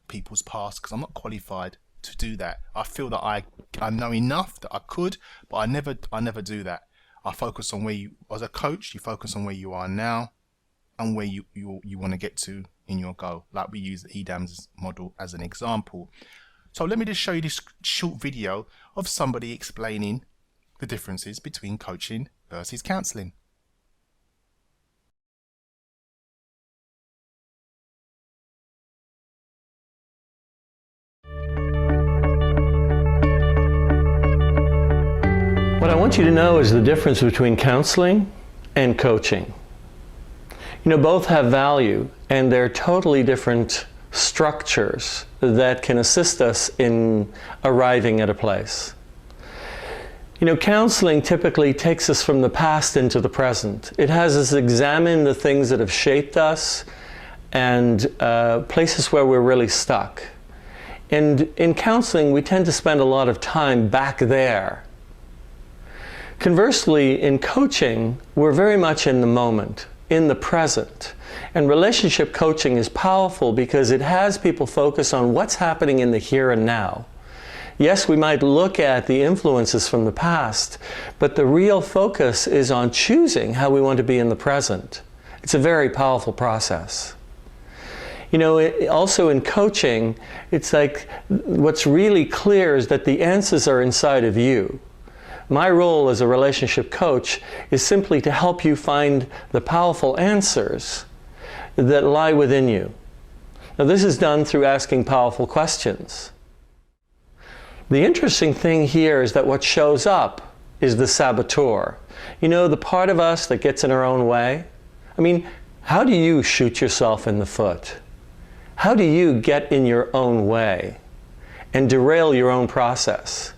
people's past because I'm not qualified to do that. I feel that I know enough that I could, but I never do that. I focus on where you, as a coach, you focus on where you are now and where you want to get to in your goal. Like we use the EDAMS model as an example. So let me just show you this short video of somebody explaining the differences between coaching versus counseling. What I want you to know is the difference between counseling and coaching. You know, both have value and they're totally different structures that can assist us in arriving at a place. You know, counseling typically takes us from the past into the present. It has us examine the things that have shaped us and places where we're really stuck. And in counseling, we tend to spend a lot of time back there. Conversely, in coaching, we're very much in the moment, in the present. And relationship coaching is powerful because it has people focus on what's happening in the here and now. Yes, we might look at the influences from the past, but the real focus is on choosing how we want to be in the present. It's a very powerful process. You know, also in coaching, it's like what's really clear is that the answers are inside of you. My role as a relationship coach is simply to help you find the powerful answers that lie within you. Now, this is done through asking powerful questions. The interesting thing here is that what shows up is the saboteur. You know, the part of us that gets in our own way. I mean, how do you shoot yourself in the foot? How do you get in your own way and derail your own process?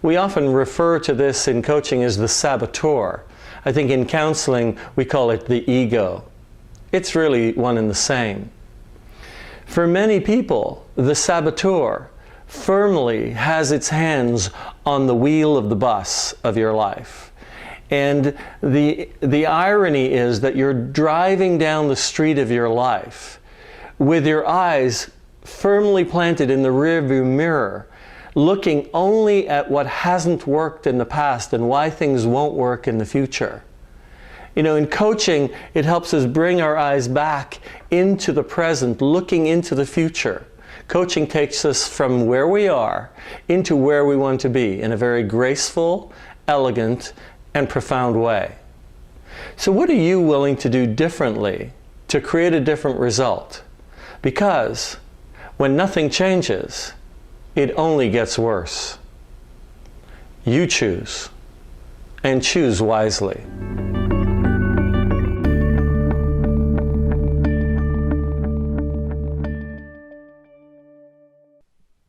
We often refer to this in coaching as the saboteur. I think in counseling we call it the ego. It's really one and the same. For many people, the saboteur firmly has its hands on the wheel of the bus of your life. And the irony is that you're driving down the street of your life with your eyes firmly planted in the rearview mirror, looking only at what hasn't worked in the past and why things won't work in the future. You know, in coaching, it helps us bring our eyes back into the present, looking into the future. Coaching takes us from where we are into where we want to be in a very graceful, elegant, and profound way. So what are you willing to do differently to create a different result? Because when nothing changes, it only gets worse. You choose, and choose wisely.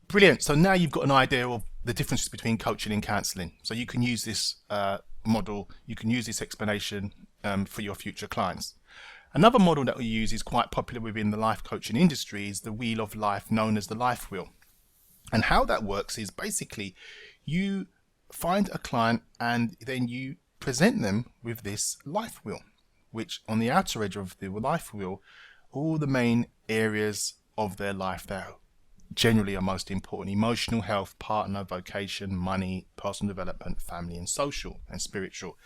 Brilliant. So now you've got an idea of the differences between coaching and counseling. So you can use this model, you can use this explanation for your future clients. Another model that we use is quite popular within the life coaching industry is the wheel of life, known as the life wheel. And how that works is basically you find a client and then you present them with this life wheel, which on the outer edge of the life wheel, all the main areas of their life that generally are most important: emotional health, partner, vocation, money, personal development, family, and social and spiritual.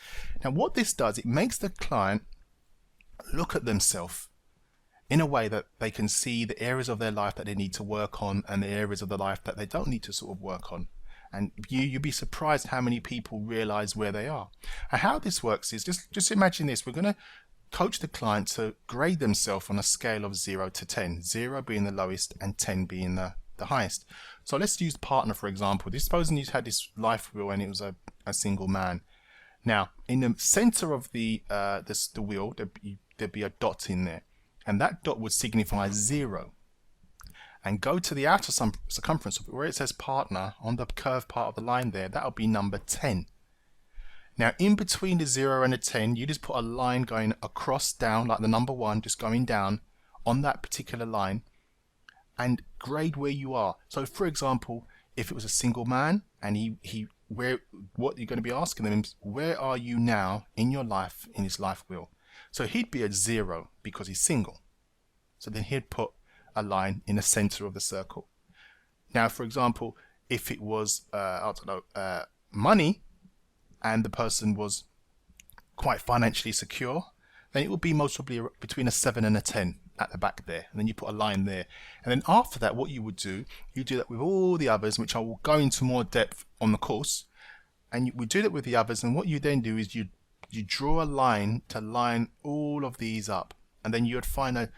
Now what this does, it makes the client look at themselves in a way that they can see the areas of their life that they need to work on and the areas of their life that they don't need to sort of work on. And you'd be surprised how many people realize where they are. And how this works is, just imagine this: we're going to coach the client to grade themselves on a scale of 0 to 10, 0 being the lowest and 10 being the highest. So let's use partner for example. Supposing you had this life wheel and it was a single man. Now in the center of the wheel there'd be a dot in there, and that dot would signify 0. And go to the outer circumference of it, where it says partner, on the curved part of the line there, that'll be number 10. Now in between the 0 and the 10, you just put a line going across down, like the number 1, just going down on that particular line, and grade where you are. So for example, if it was a single man and what you're going to be asking them is, where are you now in your life, in his life wheel? So he'd be at 0 because he's single. So then he'd put a line in the center of the circle. Now for example, if it was money and the person was quite financially secure, then it would be most probably between a 7 and a 10 at the back there, and then you put a line there. And then after that, what you would do, you do that with all the others, which I will go into more depth on the course, and you would do that with the others. And what you then do is you draw a line to line all of these up, and then you would find a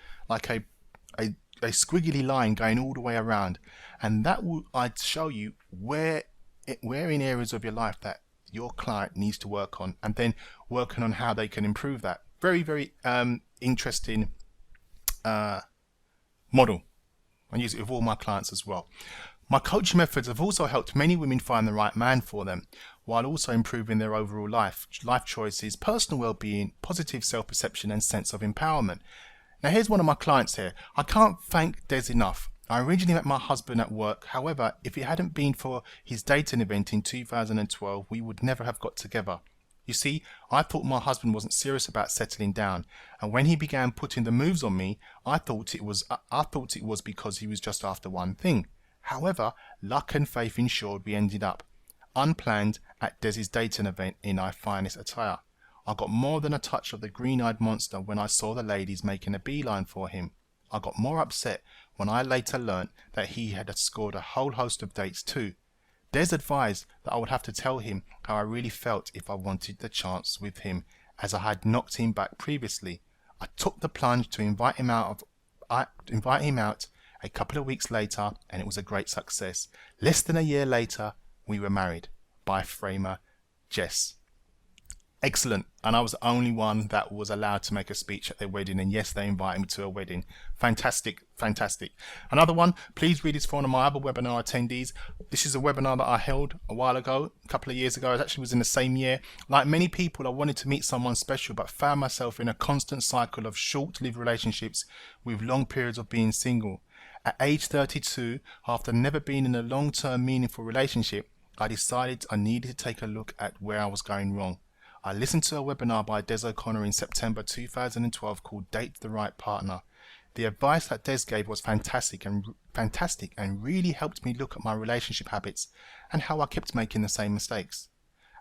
squiggly line going all the way around, and that will show you where in areas of your life that your client needs to work on, and then working on how they can improve that. Very, very interesting model. I use it with all my clients as well. My coaching methods have also helped many women find the right man for them, while also improving their overall life choices, personal well-being, positive self-perception, and sense of empowerment. Now here's one of my clients here. I can't thank Des enough. I originally met my husband at work. However, if it hadn't been for his dating event in 2012, we would never have got together. You see, I thought my husband wasn't serious about settling down, and when he began putting the moves on me, I thought it was because he was just after one thing. However, luck and faith ensured we ended up unplanned at Des's dating event in our finest attire. I got more than a touch of the green-eyed monster when I saw the ladies making a beeline for him. I got more upset when I later learnt that he had scored a whole host of dates too. Des advised that I would have to tell him how I really felt if I wanted the chance with him, as I had knocked him back previously. I took the plunge to invite him out a couple of weeks later, and it was a great success. Less than a year later, we were married. By Framer, Jess. Excellent. And I was the only one that was allowed to make a speech at their wedding, and yes, they invited me to a wedding. Fantastic, fantastic. Another one, please read this for one of my other webinar attendees. This is a webinar that I held a while ago, a couple of years ago. It actually was in the same year. Like many people, I wanted to meet someone special, but found myself in a constant cycle of short-lived relationships with long periods of being single. At age 32, after never being in a long-term meaningful relationship, I decided I needed to take a look at where I was going wrong. I listened to a webinar by Des O'Connor in September 2012 called Date the Right Partner. The advice that Des gave was fantastic and really helped me look at my relationship habits and how I kept making the same mistakes.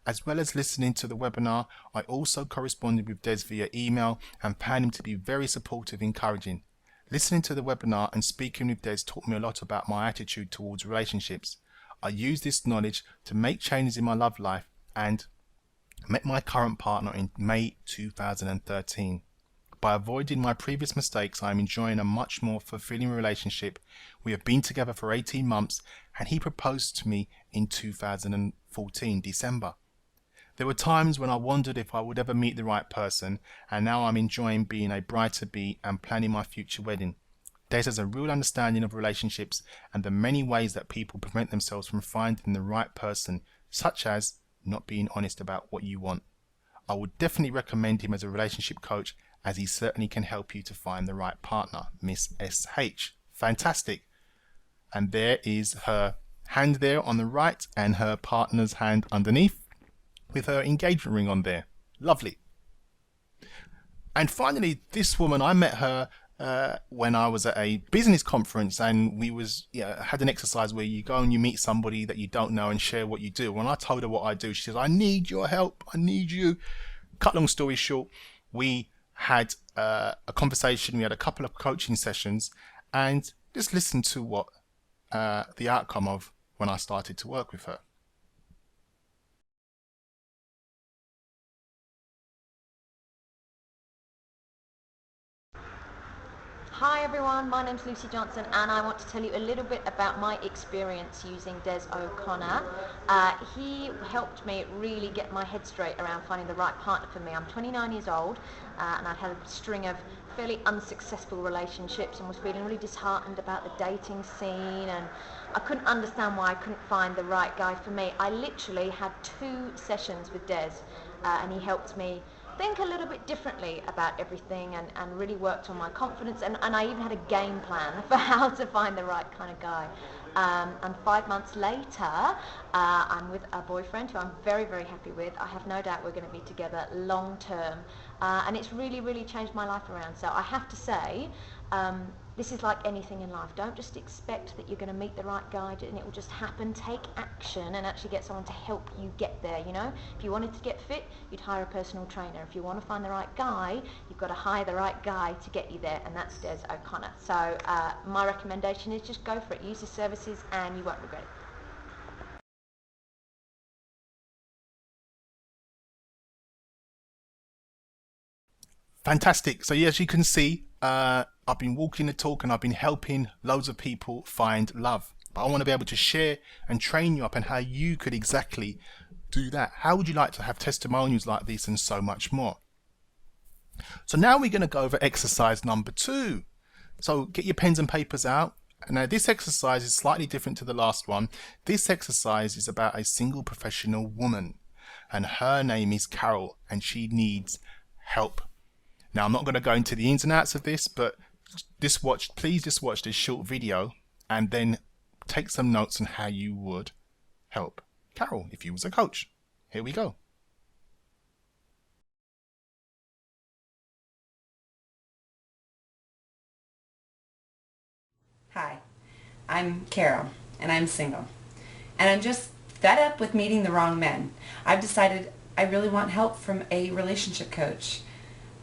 As well as listening to the webinar, I also corresponded with Des via email and found him to be very supportive and encouraging. Listening to the webinar and speaking with Des taught me a lot about my attitude towards relationships. I used this knowledge to make changes in my love life and met my current partner in May 2013. By avoiding my previous mistakes, I am enjoying a much more fulfilling relationship. We have been together for 18 months and he proposed to me in 2014, December. There were times when I wondered if I would ever meet the right person, and now I'm enjoying being a bride-to-be and planning my future wedding. Des has a real understanding of relationships and the many ways that people prevent themselves from finding the right person, such as not being honest about what you want. I would definitely recommend him as a relationship coach, as he certainly can help you to find the right partner. Miss SH. Fantastic. And there is her hand there on the right and her partner's hand underneath with her engagement ring on there. Lovely. And finally, this woman, I met her when I was at a business conference, and we had an exercise where you go and you meet somebody that you don't know and share what you do. When I told her what I do, she says, I need your help. I need you. Cut long story short, we had a conversation. We had a couple of coaching sessions, and just listen to what the outcome of when I started to work with her. Hi everyone, my name's Lucy Johnson and I want to tell you a little bit about my experience using Des O'Connor. He helped me really get my head straight around finding the right partner for me. I'm 29 years old and I'd had a string of fairly unsuccessful relationships and was feeling really disheartened about the dating scene, and I couldn't understand why I couldn't find the right guy for me. I literally had 2 sessions with Des and he helped me think a little bit differently about everything and really worked on my confidence, and I even had a game plan for how to find the right kind of guy. And 5 months later, I'm with a boyfriend who I'm very, very happy with. I have no doubt we're going to be together long term, and it's really, really changed my life around. So I have to say, this is like anything in life. Don't just expect that you're going to meet the right guy and it will just happen. Take action and actually get someone to help you get there, you know. If you wanted to get fit, you'd hire a personal trainer. If you want to find the right guy, you've got to hire the right guy to get you there, and that's Des O'Connor. So my recommendation is just go for it. Use his services and you won't regret it. Fantastic. So as you can see, I've been walking the talk and I've been helping loads of people find love. But I want to be able to share and train you up on how you could exactly do that. How would you like to have testimonials like this and so much more? So now we're going to go over exercise number 2. So get your pens and papers out. Now this exercise is slightly different to the last one. This exercise is about a single professional woman, and her name is Carol, and she needs help. Now I'm not going to go into the ins and outs of this, but please just watch this short video and then take some notes on how you would help Carol if you was a coach. Here we go. Hi, I'm Carol, and I'm single. And I'm just fed up with meeting the wrong men. I've decided I really want help from a relationship coach.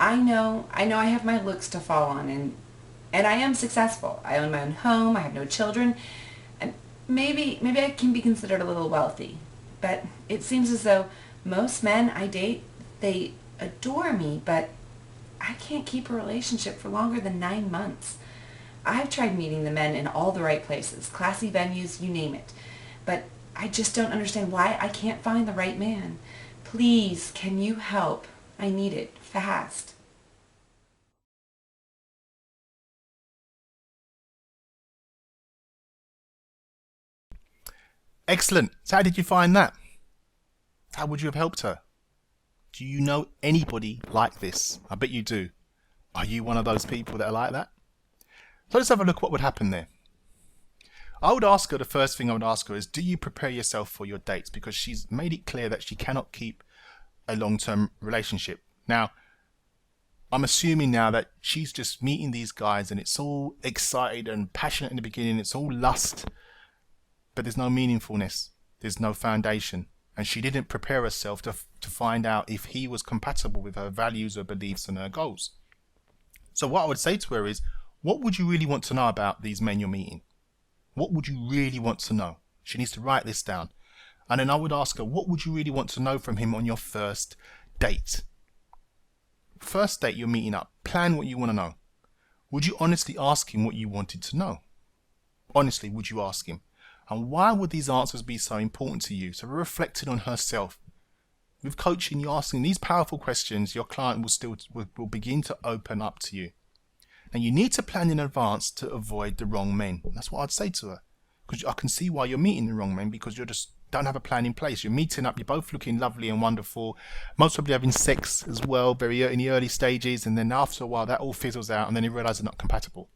I know I have my looks to fall on, and I am successful. I own my own home, I have no children, and maybe I can be considered a little wealthy. But it seems as though most men I date, they adore me, but I can't keep a relationship for longer than 9 months. I've tried meeting the men in all the right places, classy venues, you name it. But I just don't understand why I can't find the right man. Please, can you help? I need it fast. Excellent. So how did you find that? How would you have helped her? Do you know anybody like this? I bet you do. Are you one of those people that are like that? So let's have a look what would happen there. I would ask her, the first thing I would ask her is, do you prepare yourself for your dates? Because she's made it clear that she cannot keep a long-term relationship. Now, I'm assuming now that she's just meeting these guys and it's all excited and passionate in the beginning. It's all lust, but there's no meaningfulness. There's no foundation. And she didn't prepare herself to find out if he was compatible with her values, her beliefs, and her goals. So what I would say to her is, what would you really want to know about these men you're meeting? What would you really want to know? She needs to write this down. And then I would ask her, what would you really want to know from him on your first date? First date, you're meeting up. Plan what you want to know. Would you honestly ask him what you wanted to know? Honestly, would you ask him? And why would these answers be so important to you? So we're reflecting on herself. With coaching, you're asking these powerful questions, your client will begin to open up to you. And you need to plan in advance to avoid the wrong men. That's what I'd say to her. Because I can see why you're meeting the wrong men, because you just don't have a plan in place. You're meeting up, you're both looking lovely and wonderful, most probably having sex as well, very in the early stages, and then after a while that all fizzles out and then you realise they're not compatible.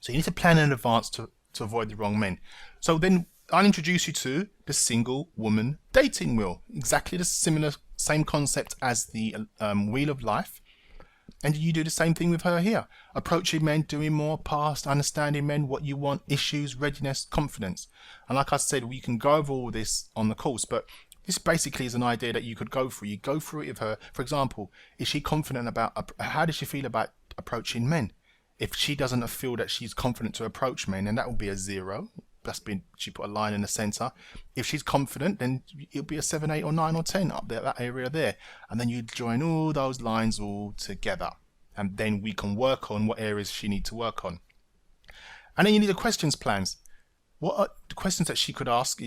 So you need to plan in advance to avoid the wrong men. So then I'll introduce you to the single woman dating wheel. Exactly the same concept as the wheel of life. And you do the same thing with her here. Approaching men, doing more, past, understanding men, what you want, issues, readiness, confidence. And like I said, we can go over all this on the course, but this basically is an idea that you could go through. You go through it with her. For example, is she confident about, how does she feel about approaching men? If she doesn't feel that she's confident to approach men, then that will be a 0. She put a line in the center. If she's confident, then it'll be a 7, 8, or 9, or 10 up there, that area there. And then you join all those lines all together. And then we can work on what areas she needs to work on. And then you need the questions plans. What are the questions that you could ask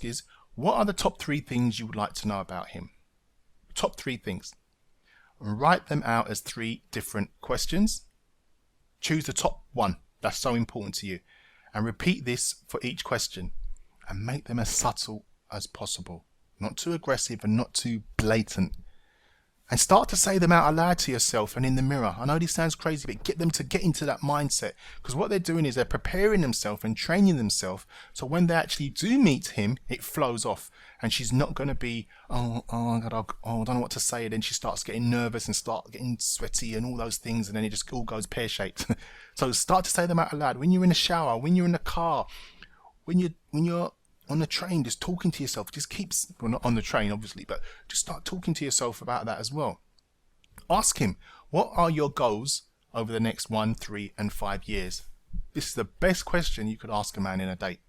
is, what are the top 3 things you would like to know about him? Top 3 things. And write them out as 3 different questions. Choose the top 1. That's so important to you. And repeat this for each question and make them as subtle as possible. Not too aggressive and not too blatant. And start to say them out aloud to yourself and in the mirror. I know this sounds crazy, but get them to get into that mindset. Because what they're doing is they're preparing themselves and training themselves. So when they actually do meet him, it flows off. And she's not going to be, oh God, I don't know what to say. And then she starts getting nervous and start getting sweaty and all those things. And then it just all goes pear-shaped. So start to say them out aloud. When you're in the shower, when you're in the car, when you're on the train, just talking to yourself. Just keeps, well, not on the train obviously, but just start talking to yourself about that as well. Ask him, what are your goals over the next 1, 3, and 5 years? This is the best question you could ask a man in a date.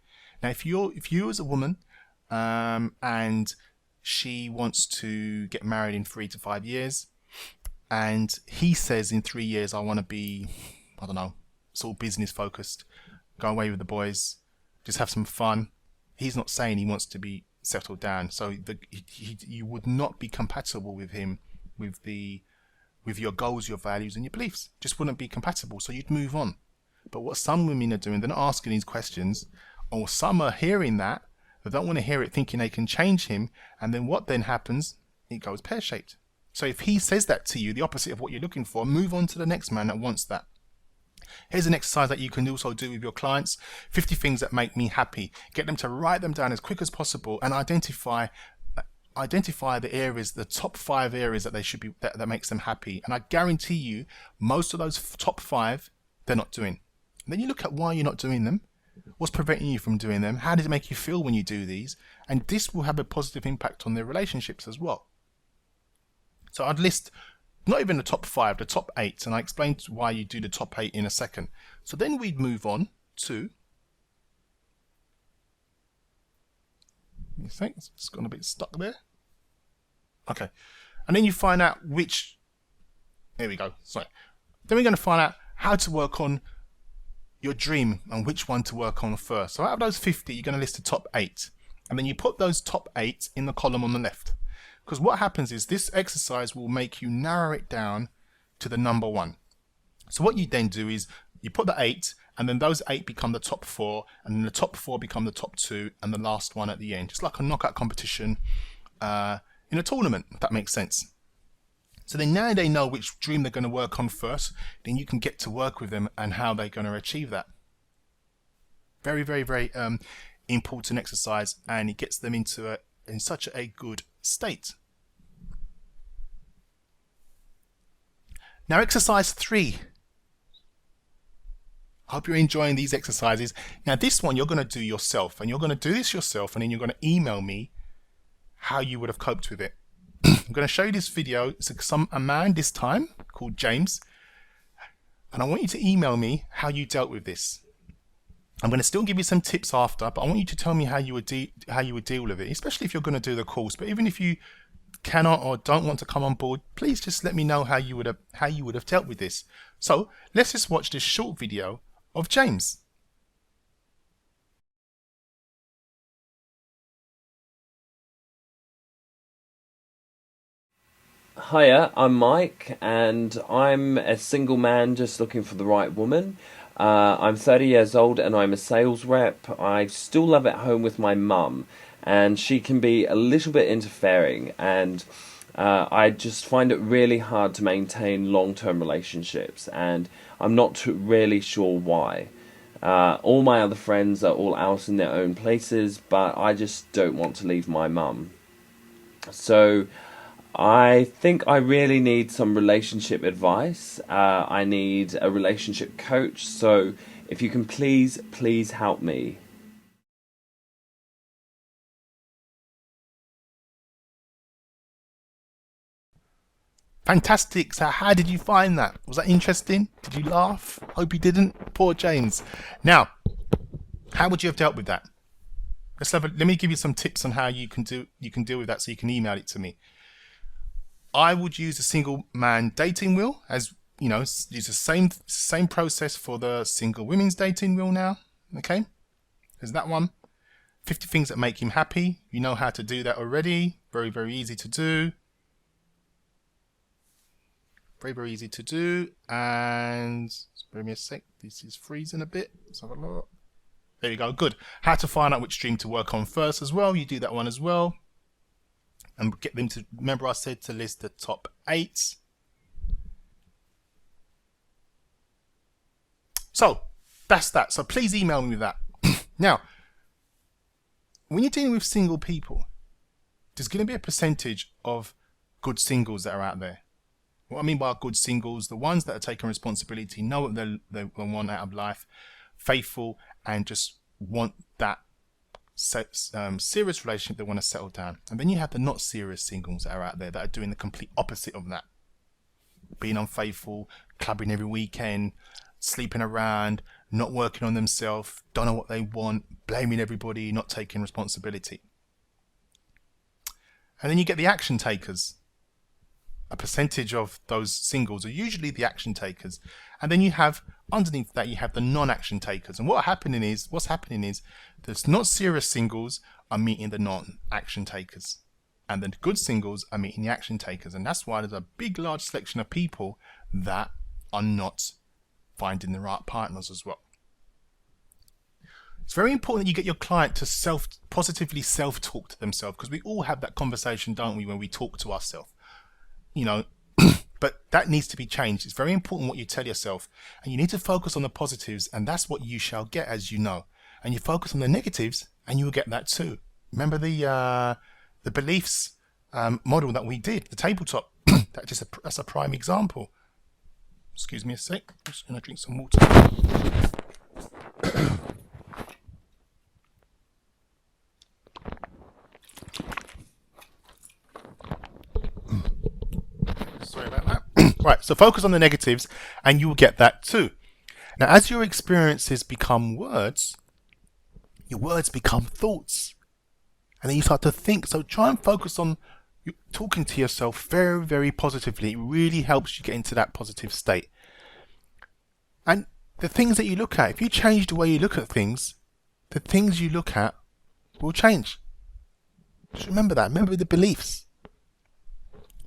Now, if you as a woman, and she wants to get married in 3 to 5 years, and he says in 3 years, I want to be, I don't know, sort of business focused, go away with the boys, just have some fun. He's not saying he wants to be settled down, so you would not be compatible with him with your goals, your values, and your beliefs. Just wouldn't be compatible, so you'd move on. But what some women are doing, they're not asking these questions, or some are hearing that, they don't want to hear it, thinking they can change him, and then what then happens? It goes pear-shaped. So if he says that to you, the opposite of what you're looking for, move on to the next man that wants that. Here's an exercise that you can also do with your clients. 50 things that make me happy. Get them to write them down as quick as possible and identify the areas, the top 5 areas that they should be, that makes them happy. And I guarantee you, most of those top 5, they're not doing. And then you look at why you're not doing them. What's preventing you from doing them? How does it make you feel when you do these? And this will have a positive impact on their relationships as well. So I'd list not even the top 5, the top 8, and I explained why you do the top 8 in a second. So then we'd move on to, you think it's gone a bit stuck there? Okay, and then you find out which, there we go, sorry. Then we're going to find out how to work on your dream and which one to work on first. So out of those 50, you're going to list the top 8, and then you put those top 8 in the column on the left. Because what happens is this exercise will make you narrow it down to the number 1. So what you then do is you put the 8, and then those 8 become the top 4, and then the top 4 become the top 2, and the last one at the end. Just like a knockout competition in a tournament, if that makes sense. So then now they know which dream they're going to work on first, then you can get to work with them and how they're going to achieve that. Very, very, very important exercise, and it gets them in such a good state. Now, exercise 3. I hope you're enjoying these exercises. Now, this one you're going to do yourself, and you're going to do this yourself, and then you're going to email me how you would have coped with it. I'm going to show you this video. It's a man this time called James, and I want you to email me how you dealt with this. I'm going to still give you some tips after, but I want you to tell me how you would deal with it, especially if you're going to do the course. But even if you cannot or don't want to come on board, please just let me know how you would have dealt with this. So let's just watch this short video of James. Hiya, I'm Mike, and I'm a single man just looking for the right woman. I'm 30 years old and I'm a sales rep. I still live at home with my mum, and she can be a little bit interfering, and I just find it really hard to maintain long-term relationships, and I'm not really sure why. All my other friends are all out in their own places, but I just don't want to leave my mum. So I think I really need some relationship advice. I need a relationship coach, so if you can please help me. Fantastic. So how did you find that? Was that interesting? Did you laugh? Hope you didn't. Poor James. Now, how would you have dealt with that? Let me give you some tips on how you can deal with that, so you can email it to me. I would use the single man dating wheel, as you know, use the same process for the single women's dating wheel now. Okay, there's that one. 50 things that make him happy. You know how to do that already. Very, very easy to do. Very, very easy to do. And spare me a sec. This is freezing a bit. Let's have a look. There you go. Good. How to find out which stream to work on first as well. You do that one as well. And get them to, remember I said to list the top 8. So that's that. So please email me with that. Now, when you're dealing with single people, there's going to be a percentage of good singles that are out there. What I mean by good singles, the ones that are taking responsibility, know what they want out of life, faithful, and just want that serious relationship. They want to settle down. And then you have the not serious singles that are out there that are doing the complete opposite of that, being unfaithful, clubbing every weekend, sleeping around, not working on themselves, don't know what they want, blaming everybody, not taking responsibility. And then you get the action takers. A percentage of those singles are usually the action takers, and then you have underneath that you have the non-action takers. And what's happening is the not serious singles are meeting the non-action takers, and the good singles are meeting the action takers. And that's why there's a big large selection of people that are not finding the right partners as well. It's very important that you get your client to positively self-talk to themselves, because we all have that conversation, don't we, when we talk to ourselves. You know, but that needs to be changed. It's very important what you tell yourself, and you need to focus on the positives, and that's what you shall get, as you know. And you focus on the negatives, and you will get that too. Remember the beliefs model that we did, the tabletop. That's a prime example. Excuse me a sec. I'm just going to drink some water. Sorry about that. Right, so focus on the negatives and you will get that too. Now, as your experiences become words, your words become thoughts. And then you start to think. So try and focus on talking to yourself very, very positively. It really helps you get into that positive state. And the things that you look at, if you change the way you look at things, the things you look at will change. Just remember that. Remember the beliefs.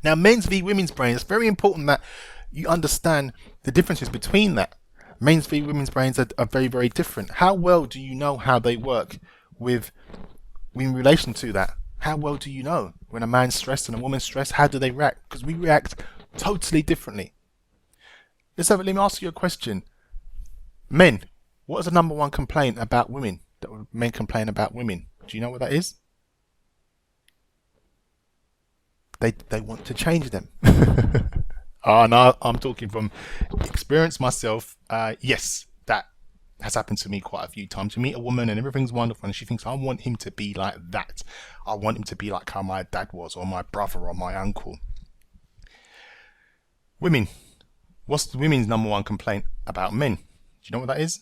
Now, men's v women's brain, it's very important that you understand the differences between that. Men's v women's brains are very, very different. How well do you know how they work in relation to that? How well do you know when a man's stressed and a woman's stressed, how do they react? Because we react totally differently. Let me ask you a question. Men, what is the number one complaint about women that men complain about women? Do you know what that is? They want to change them. No, I'm talking from experience myself. Yes, that has happened to me quite a few times. You meet a woman and everything's wonderful, and she thinks, I want him to be like that. I want him to be like how my dad was, or my brother, or my uncle. Women. What's the women's number one complaint about men? Do you know what that is?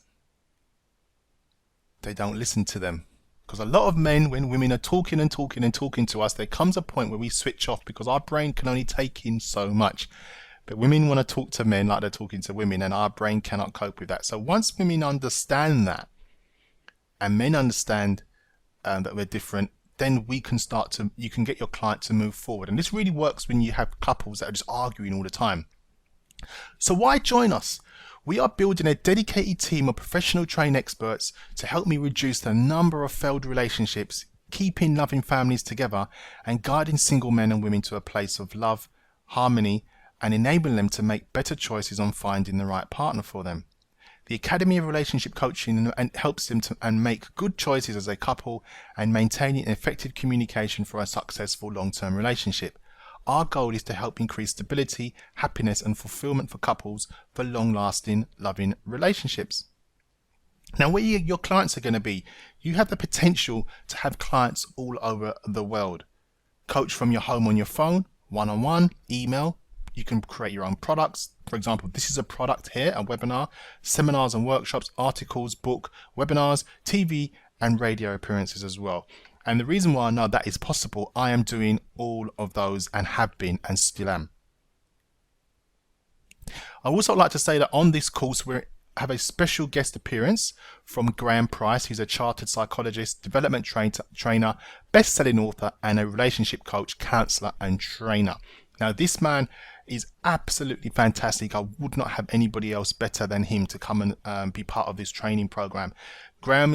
They don't listen to them. Because a lot of men, when women are talking and talking and talking to us, there comes a point where we switch off because our brain can only take in so much. But women want to talk to men like they're talking to women, and our brain cannot cope with that. So once women understand that, and men understand that we're different, then we can start to, you can get your client to move forward. And this really works when you have couples that are just arguing all the time. So why join us? We are building a dedicated team of professional trained experts to help me reduce the number of failed relationships, keeping loving families together, and guiding single men and women to a place of love, harmony, and enabling them to make better choices on finding the right partner for them. The Academy of Relationship Coaching helps them to make good choices as a couple and maintaining effective communication for a successful long-term relationship. Our goal is to help increase stability, happiness, and fulfillment for couples for long-lasting, loving relationships. Now, where your clients are going to be, you have the potential to have clients all over the world. Coach from your home on your phone, one-on-one, email. You can create your own products. For example, this is a product here, a webinar, seminars and workshops, articles, book, webinars, TV, and radio appearances as well. And the reason why I know that is possible, I am doing all of those and have been and still am. I also like to say that on this course we have a special guest appearance from Graham Price, who's a chartered psychologist, development trainer, best-selling author, and a relationship coach, counselor, and trainer. Now, this man is absolutely fantastic. I would not have anybody else better than him to come and be part of this training program. Graham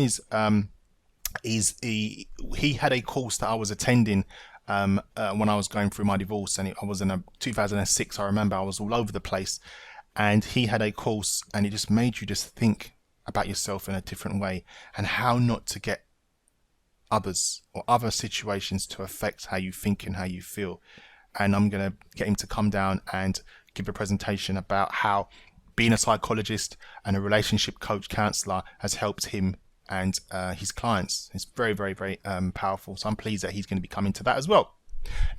he had a course that I was attending when I was going through my divorce, and I was in 2006. I remember I was all over the place, and he had a course, and it just made you just think about yourself in a different way and how not to get others or other situations to affect how you think and how you feel. And I'm going to get him to come down and give a presentation about how being a psychologist and a relationship coach counselor has helped him and his clients. It's very, very, very powerful. So I'm pleased that he's going to be coming to that as well.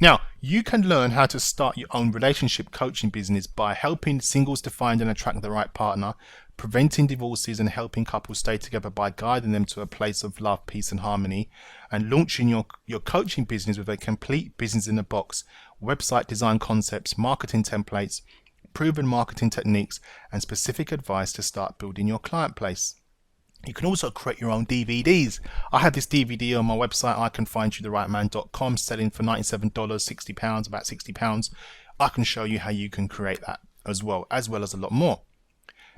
Now, you can learn how to start your own relationship coaching business by helping singles to find and attract the right partner, preventing divorces and helping couples stay together by guiding them to a place of love, peace and harmony, and launching your coaching business with a complete business in a box, website design concepts, marketing templates, proven marketing techniques, and specific advice to start building your client base. You can also create your own DVDs. I have this DVD on my website, icanfindyoutheriightman.com, selling for $97, £60, about £60. I can show you how you can create that as well as a lot more.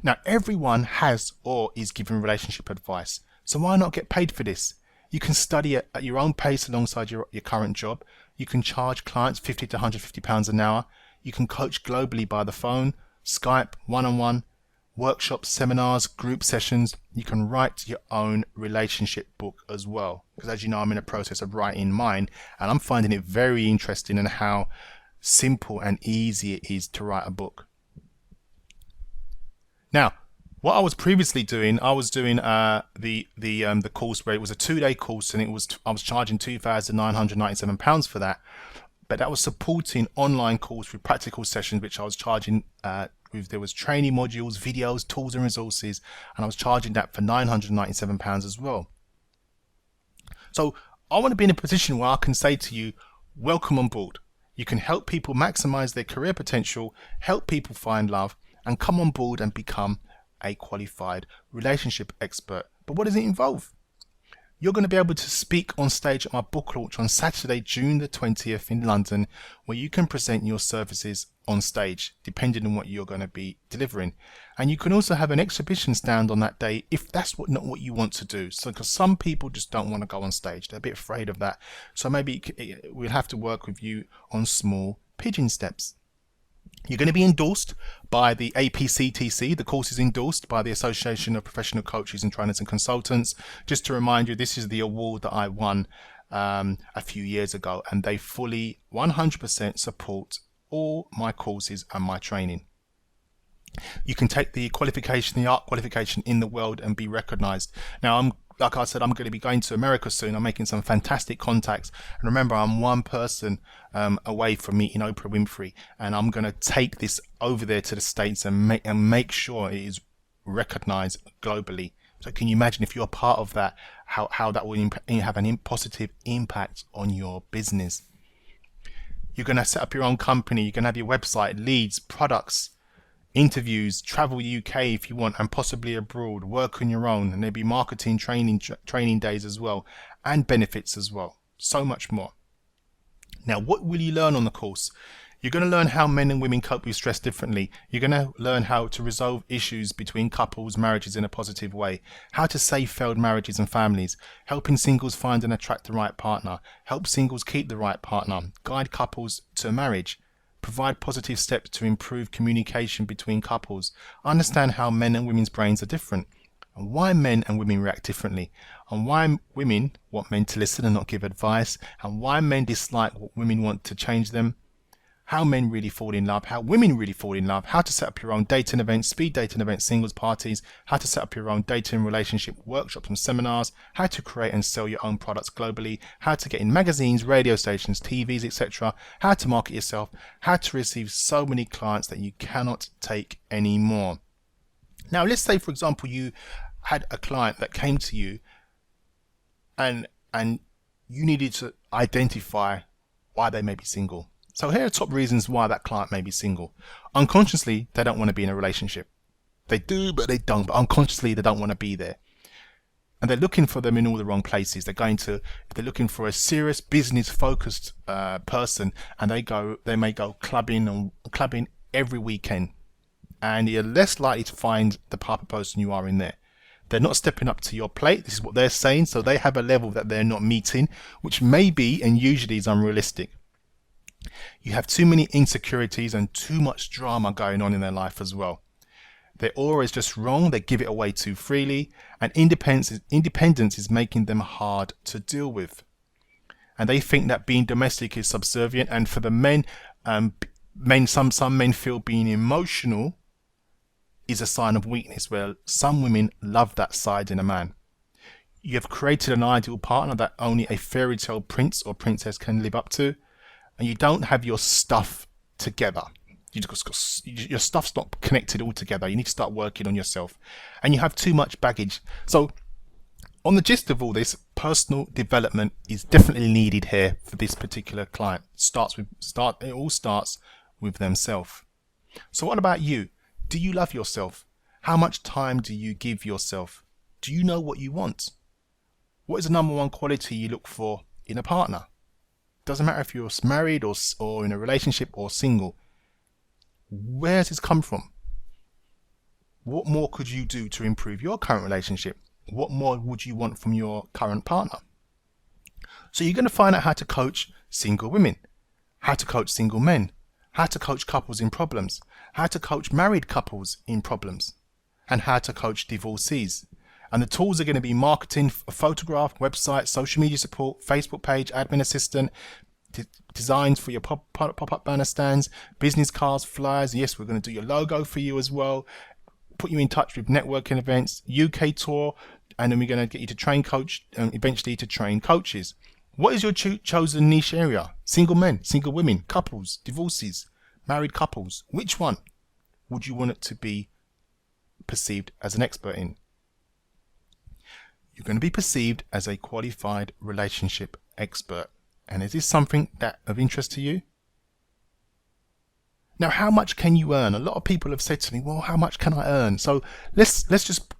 Now, everyone has or is given relationship advice, so why not get paid for this? You can study at your own pace alongside your current job. You can charge clients £50 to £150 an hour. You can coach globally by the phone, Skype, one-on-one, workshops, seminars, group sessions. You can write your own relationship book as well, because as you know, I'm in a process of writing mine, and I'm finding it very interesting in how simple and easy it is to write a book. Now, what I was previously doing, I was doing the course where it was a 2-day course, and I was charging £2,997 for that. But that was supporting online course with practical sessions, which I was charging there was training modules, videos, tools and resources, and I was charging that for £997 as well. So I want to be in a position where I can say to you, welcome on board. You can help people maximize their career potential, help people find love, and come on board and become a qualified relationship expert. But what does it involve? You're going to be able to speak on stage at my book launch on Saturday, June the 20th in London, where you can present your services on stage, depending on what you're going to be delivering. And you can also have an exhibition stand on that day if that's not what you want to do. So, because some people just don't want to go on stage, they're a bit afraid of that. So maybe we'll have to work with you on small pigeon steps. You're going to be endorsed by the APCTC. The course is endorsed by the Association of Professional Coaches and Trainers and Consultants. Just to remind you, this is the award that I won a few years ago, and they fully 100% support all my courses and my training. You can take the qualification, the art qualification in the world, and be recognized. Now, like I said, I'm going to be going to America soon. I'm making some fantastic contacts. And remember, I'm one person away from meeting Oprah Winfrey. And I'm going to take this over there to the States and make sure it is recognized globally. So can you imagine, if you're part of that, how that will have a positive impact on your business? You're going to set up your own company. You're going to have your website, leads, products, interviews, travel UK if you want, and possibly abroad, work on your own, and there'll be marketing training days as well, and benefits as well, so much more. Now, what will you learn on the course? You're going to learn how men and women cope with stress differently. You're going to learn how to resolve issues between couples, marriages in a positive way, how to save failed marriages and families, helping singles find and attract the right partner, help singles keep the right partner, guide couples to marriage, provide positive steps to improve communication between couples, understand how men and women's brains are different, and why men and women react differently, and why women want men to listen and not give advice, and why men dislike what women want to change them, how men really fall in love, how women really fall in love, how to set up your own dating events, speed dating events, singles parties, how to set up your own dating relationship workshops and seminars, how to create and sell your own products globally, how to get in magazines, radio stations, TVs, etc., how to market yourself, how to receive so many clients that you cannot take anymore. Now, let's say, for example, you had a client that came to you and you needed to identify why they may be single. So here are top reasons why that client may be single. Unconsciously, they don't want to be in a relationship. They do, but they don't. But unconsciously, they don't want to be there. And they're looking for them in all the wrong places. They're looking for a serious business-focused person, and they may go clubbing every weekend. And you're less likely to find the type of person you are in there. They're not stepping up to your plate. This is what they're saying. So they have a level that they're not meeting, which may be and usually is unrealistic. You have too many insecurities and too much drama going on in their life as well. Their aura is just wrong. They give it away too freely, and independence is making them hard to deal with. And they think that being domestic is subservient. And for the men, some men feel being emotional is a sign of weakness, where some women love that side in a man. You have created an ideal partner that only a fairy tale prince or princess can live up to. And you don't have your stuff together. Your stuff's not connected all together. You need to start working on yourself. And you have too much baggage. So on the gist of all this, personal development is definitely needed here for this particular client. It all starts with themselves. So what about you? Do you love yourself? How much time do you give yourself? Do you know what you want? What is the number one quality you look for in a partner? Doesn't matter if you're married or in a relationship or single. Where does this come from? What more could you do to improve your current relationship? What more would you want from your current partner? So you're going to find out how to coach single women, how to coach single men, how to coach couples in problems, how to coach married couples in problems, and how to coach divorcees. And the tools are going to be marketing, a photograph, website, social media support, Facebook page, admin assistant, designs for your pop-up banner stands, business cards, flyers. Yes, we're going to do your logo for you as well. Put you in touch with networking events, UK tour, and then we're going to get you to train coach and eventually to train coaches. What is your chosen niche area? Single men, single women, couples, divorcees, married couples. Which one would you want it to be perceived as an expert in? You're going to be perceived as a qualified relationship expert. And is this something that of interest to you? Now, how much can you earn? A lot of people have said to me, well, how much can I earn? So let's just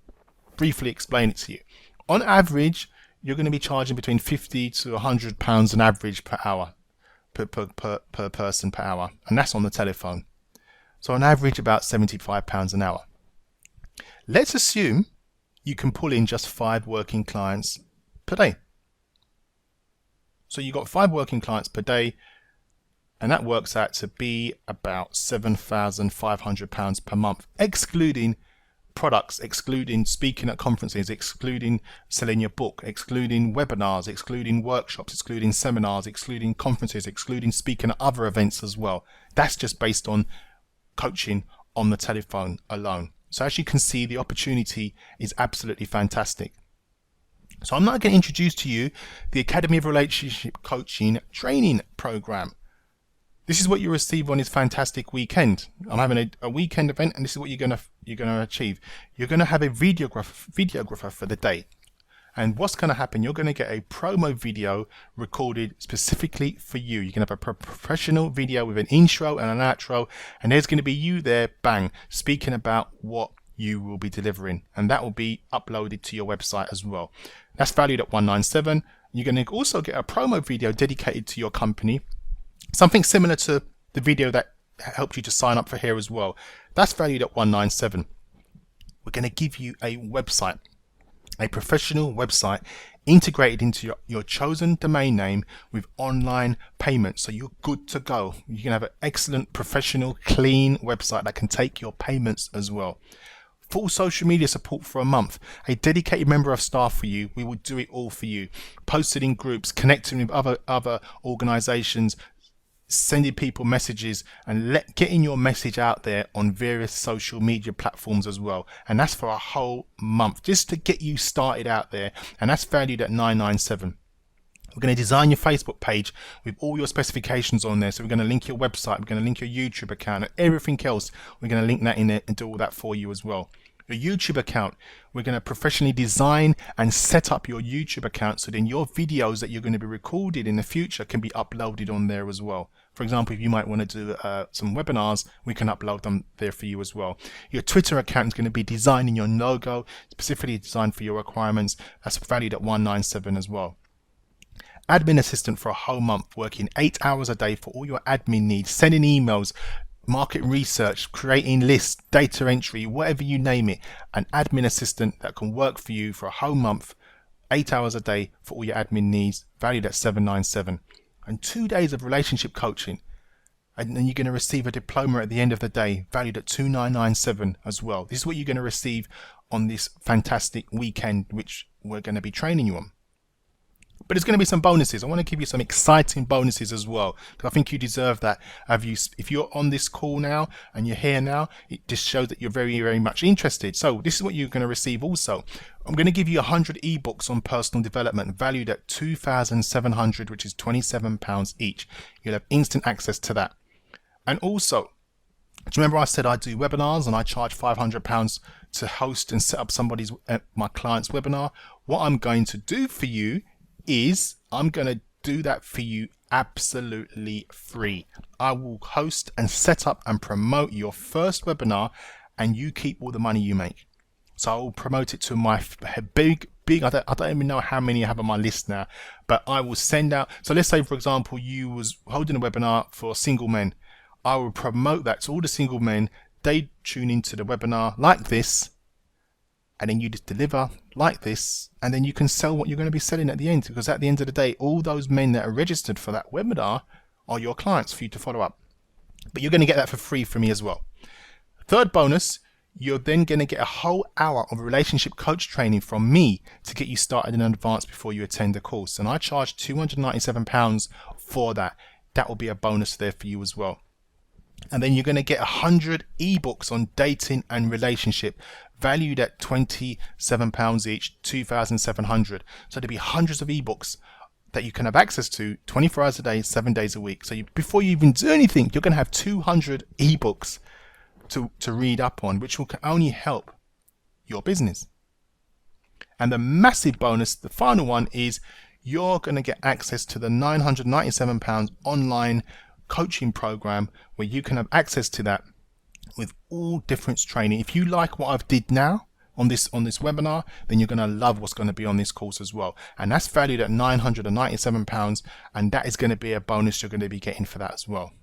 briefly explain it to you. On average, you're going to be charging between £50 to £100 an average per hour, per person per hour. And that's on the telephone. So on average, about £75 an hour. Let's assume you can pull in just 5 working clients per day. So you've got 5 working clients per day, and that works out to be about £7,500 per month, excluding products, excluding speaking at conferences, excluding selling your book, excluding webinars, excluding workshops, excluding seminars, excluding conferences, excluding speaking at other events as well. That's just based on coaching on the telephone alone. So as you can see, the opportunity is absolutely fantastic. So I'm now going to introduce to you the Academy of Relationship Coaching training program. This is what you receive on this fantastic weekend. I'm having a weekend event, and this is what you're gonna achieve. You're gonna have a videographer for the day. And what's going to happen, you're going to get a promo video recorded specifically for you. You can have a professional video with an intro and an outro, and there's going to be you there, bang, speaking about what you will be delivering. And that will be uploaded to your website as well. That's valued at $197. You're going to also get a promo video dedicated to your company. Something similar to the video that helped you to sign up for here as well. That's valued at $197. We're going to give you a website, a professional website integrated into your chosen domain name with online payments. So you're good to go. You can have an excellent, professional, clean website that can take your payments as well. Full social media support for a month, a dedicated member of staff for you. We will do it all for you. Posted in groups, connecting with other organizations, sending people messages, and getting your message out there on various social media platforms as well. And that's for a whole month, just to get you started out there. And that's valued at $997. We're going to design your Facebook page with all your specifications on there. So we're going to link your website, we're going to link your YouTube account, and everything else. We're going to link that in there and do all that for you as well. Your YouTube account, we're going to professionally design and set up your YouTube account so then your videos that you're going to be recorded in the future can be uploaded on there as well. For example, if you might want to do some webinars, we can upload them there for you as well. Your Twitter account is going to be designing your logo, specifically designed for your requirements. That's valued at $197 as well. Admin assistant for a whole month, working 8 hours a day for all your admin needs, sending emails, market research, creating lists, data entry, whatever you name it. An admin assistant that can work for you for a whole month, 8 hours a day for all your admin needs, valued at $797. And 2 days of relationship coaching, and then you're going to receive a diploma at the end of the day, valued at $2,997 as well. This is what you're going to receive on this fantastic weekend, which we're going to be training you on. But there's going to be some bonuses. I want to give you some exciting bonuses as well, because I think you deserve that. If you're on this call now and you're here now, it just shows that you're very, very much interested. So this is what you're going to receive also. I'm going to give you 100 ebooks on personal development, valued at $2,700, which is £27 each. You'll have instant access to that. And also, do you remember I said I do webinars and I charge £500 to host and set up my client's webinar? What I'm going to do for you is I'm going to do that for you absolutely free. I will host and set up and promote your first webinar, and you keep all the money you make. So I will promote it to my big, I don't even know how many I have on my list now, but I will send out. So let's say, for example, you was holding a webinar for single men. I will promote that to all the single men. They tune into the webinar like this, and then you just deliver like this, and then you can sell what you're going to be selling at the end, because at the end of the day, all those men that are registered for that webinar are your clients for you to follow up. But you're going to get that for free from me as well. Third bonus, you're then going to get a whole hour of relationship coach training from me to get you started in advance before you attend the course. And I charge £297 for that. That will be a bonus there for you as well. And then you're going to get 100 ebooks on dating and relationship, valued at £27 each, $2,700. So there'll be hundreds of ebooks that you can have access to 24 hours a day, 7 days a week. So before you even do anything, you're going to have 200 ebooks to read up on, which will only help your business. And the massive bonus, the final one, is you're going to get access to the £997 online coaching program, where you can have access to that with all different training. If you like what I've did now on this webinar, then you're going to love what's going to be on this course as well. And that's valued at £997, and that is going to be a bonus you're going to be getting for that as well.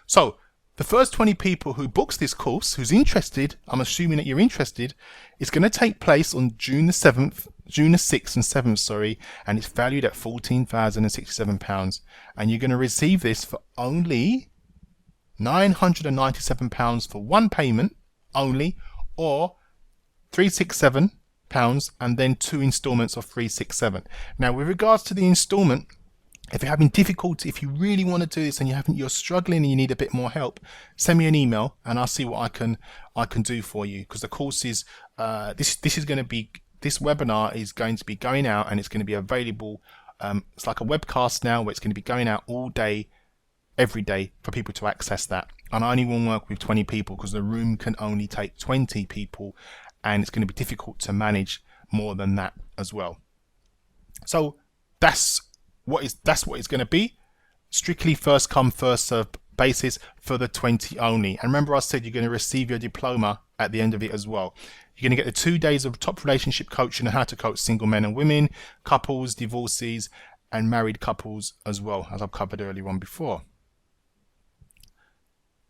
So the first 20 people who books this course, who's interested, I'm assuming that you're interested, it's going to take place on June the 6th and 7th, and it's valued at £14,067. And you're going to receive this for only £997 for one payment only, or £367 and then 2 installments of 367. Now, with regards to the installment, if you're having difficulty, if you really want to do this and you're struggling and you need a bit more help, send me an email and I'll see what I can do for you. Because the course is this webinar is going to be going out and it's going to be available. It's like a webcast now where it's going to be going out all day, every day for people to access that. And I only will work with 20 people because the room can only take 20 people, and it's going to be difficult to manage more than that as well. So that's what it's going to be. Strictly first come first serve basis for the 20 only. And remember, I said you're going to receive your diploma at the end of it as well. You're going to get the 2 days of top relationship coaching and how to coach single men and women, couples, divorcees, and married couples as well, as I've covered earlier on before.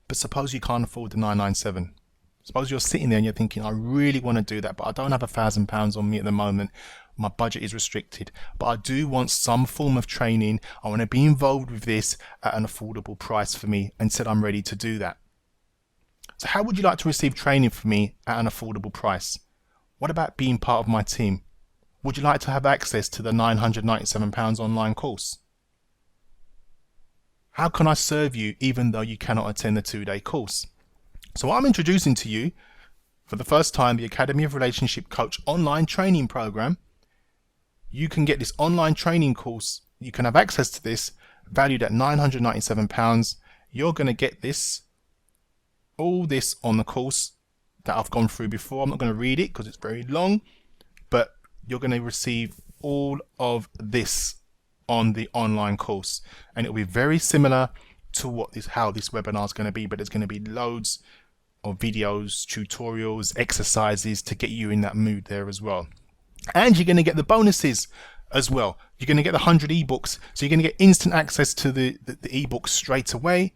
But suppose you can't afford the 997. Suppose you're sitting there and you're thinking, I really want to do that, but I don't have £1,000 on me at the moment. My budget is restricted, but I do want some form of training. I want to be involved with this at an affordable price for me, and said I'm ready to do that. So how would you like to receive training from me at an affordable price? What about being part of my team? Would you like to have access to the £997 online course? How can I serve you even though you cannot attend the 2-day course? So I'm introducing to you for the first time the Academy of Relationship Coach online training program. You can get this online training course. You can have access to this valued at £997. You're going to get all this on the course that I've gone through before. I'm not going to read it because it's very long, but you're going to receive all of this on the online course, and it'll be very similar to how this webinar is going to be, but there's going to be loads of videos, tutorials, exercises to get you in that mood there as well. And you're going to get the bonuses as well. You're going to get the 100 ebooks, so you're going to get instant access to the ebooks straight away,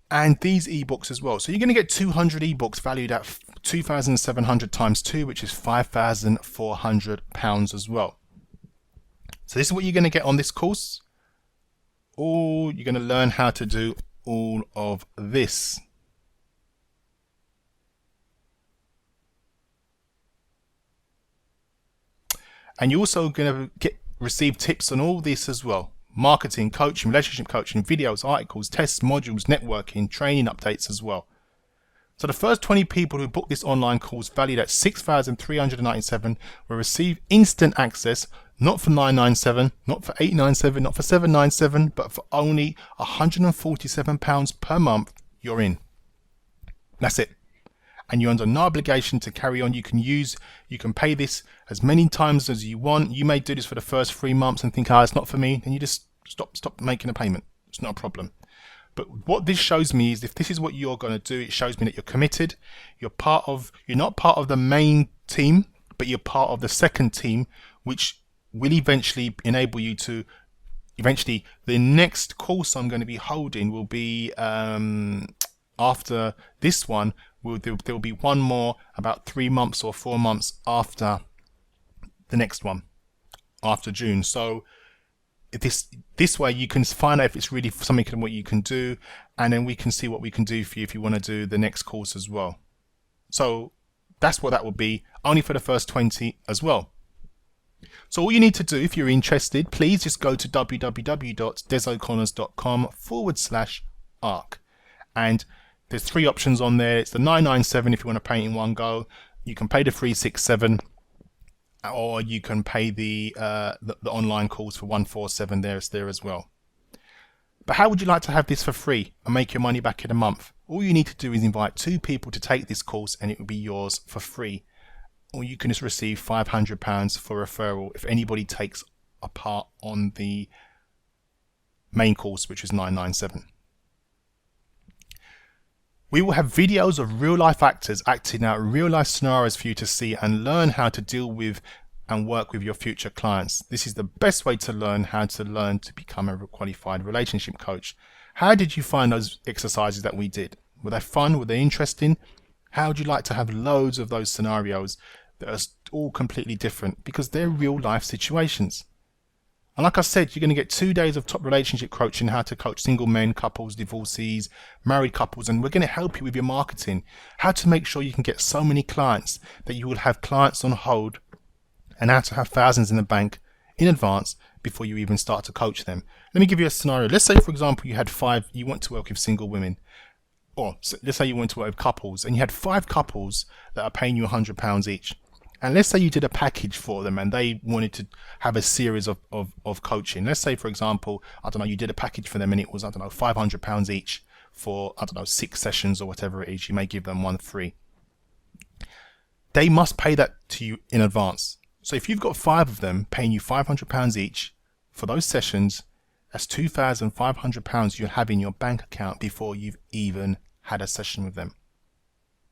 and these ebooks as well. So you're going to get 200 ebooks valued at 2,700 times 2, which is £5,400 as well. So this is what you're going to get on this course. Or you're going to learn how to do all of this. And you're also going to receive tips on all this as well. Marketing, coaching, relationship coaching, videos, articles, tests, modules, networking, training updates as well. So the first 20 people who book this online course valued at $6,397 will receive instant access, not for $997, not for $897, not for $797, but for only £147 per month. You're in. That's it. And you're under no obligation to carry on. You can pay this as many times as you want. You may do this for the first 3 months and think, it's not for me. Then you just stop making a payment. It's not a problem. But what this shows me is if this is what you're going to do, it shows me that you're committed. You're not part of the main team, but you're part of the second team, which will eventually enable you to the next course I'm going to be holding will be after this one. There'll be one more about 3 months or 4 months after the next one, after June. So this way you can find out if it's really something what you can do, and then we can see what we can do for you if you want to do the next course as well. So that's what that will be, only for the first 20 as well. So all you need to do if you're interested, please just go to www.desoconnors.com/arc, and there's 3 options on there. It's the 997 if you want to pay it in one go. You can pay the 367, or you can pay the online course for 147. It's there as well. But how would you like to have this for free and make your money back in a month? All you need to do is invite 2 people to take this course, and it will be yours for free. Or you can just receive £500 for referral if anybody takes a part on the main course, which is 997. We will have videos of real life actors acting out real life scenarios for you to see and learn how to deal with and work with your future clients. This is the best way to learn how to become a qualified relationship coach. How did you find those exercises that we did? Were they fun? Were they interesting? How would you like to have loads of those scenarios that are all completely different because they're real life situations? And like I said, you're going to get 2 days of top relationship coaching, how to coach single men, couples, divorcees, married couples, and we're going to help you with your marketing, how to make sure you can get so many clients that you will have clients on hold, and how to have thousands in the bank in advance before you even start to coach them. Let me give you a scenario. Let's say, for example, you want to work with single women, or let's say you want to work with couples, and you had 5 couples that are paying you £100 each. And let's say you did a package for them and they wanted to have a series of coaching. Let's say, for example, I don't know, you did a package for them and it was, I don't know, £500 each for, I don't know, 6 sessions or whatever it is. You may give them one free. They must pay that to you in advance. So if you've got 5 of them paying you £500 each for those sessions, that's £2,500 you'll have in your bank account before you've even had a session with them.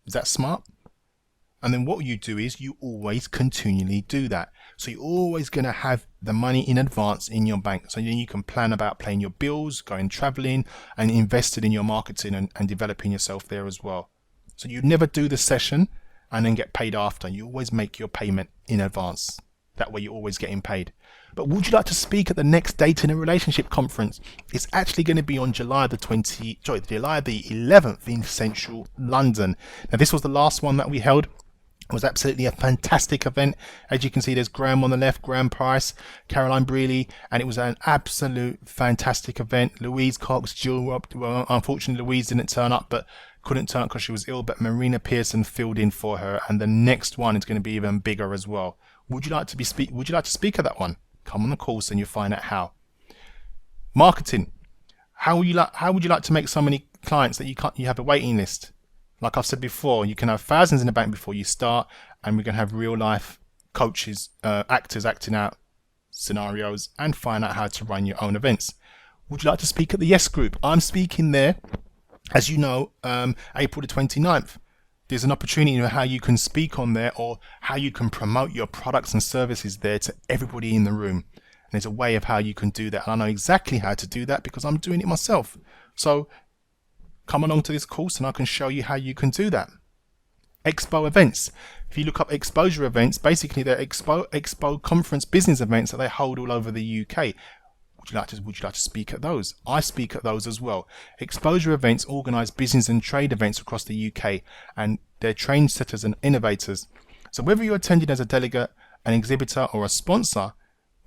Is that smart? And then what you do is you always continually do that. So you're always going to have the money in advance in your bank. So then you can plan about paying your bills, going traveling, and invested in your marketing and developing yourself there as well. So you never do the session and then get paid after. You always make your payment in advance. That way you're always getting paid. But would you like to speak at the next Dating and Relationship Conference? It's actually going to be on July the 11th in central London. Now this was the last one that we held. It was absolutely a fantastic event. As you can see, there's Graham on the left, Graham Price, Caroline Brealey, and it was an absolute fantastic event. Louise Cox, Jill Rob, well, unfortunately Louise didn't turn up, but couldn't turn up because she was ill, but Marina Pearson filled in for her, and the next one is going to be even bigger as well. Would you like to speak at that one? Come on the course and you'll find out how. Marketing. How would you like to make so many clients that you have a waiting list? Like I've said before, you can have thousands in the bank before you start, and we're going to have real life coaches, actors acting out scenarios and find out how to run your own events. Would you like to speak at the Yes Group? I'm speaking there, as you know, April the 29th. There's an opportunity to how you can speak on there or how you can promote your products and services there to everybody in the room. And there's a way of how you can do that. And I know exactly how to do that because I'm doing it myself. So come along to this course and I can show you how you can do that. Expo events. If you look up exposure events, basically they're expo conference business events that they hold all over the UK. Would you like to speak at those? I speak at those as well. Exposure events organise business and trade events across the UK, and they're trend setters and innovators. So whether you're attending as a delegate, an exhibitor or a sponsor,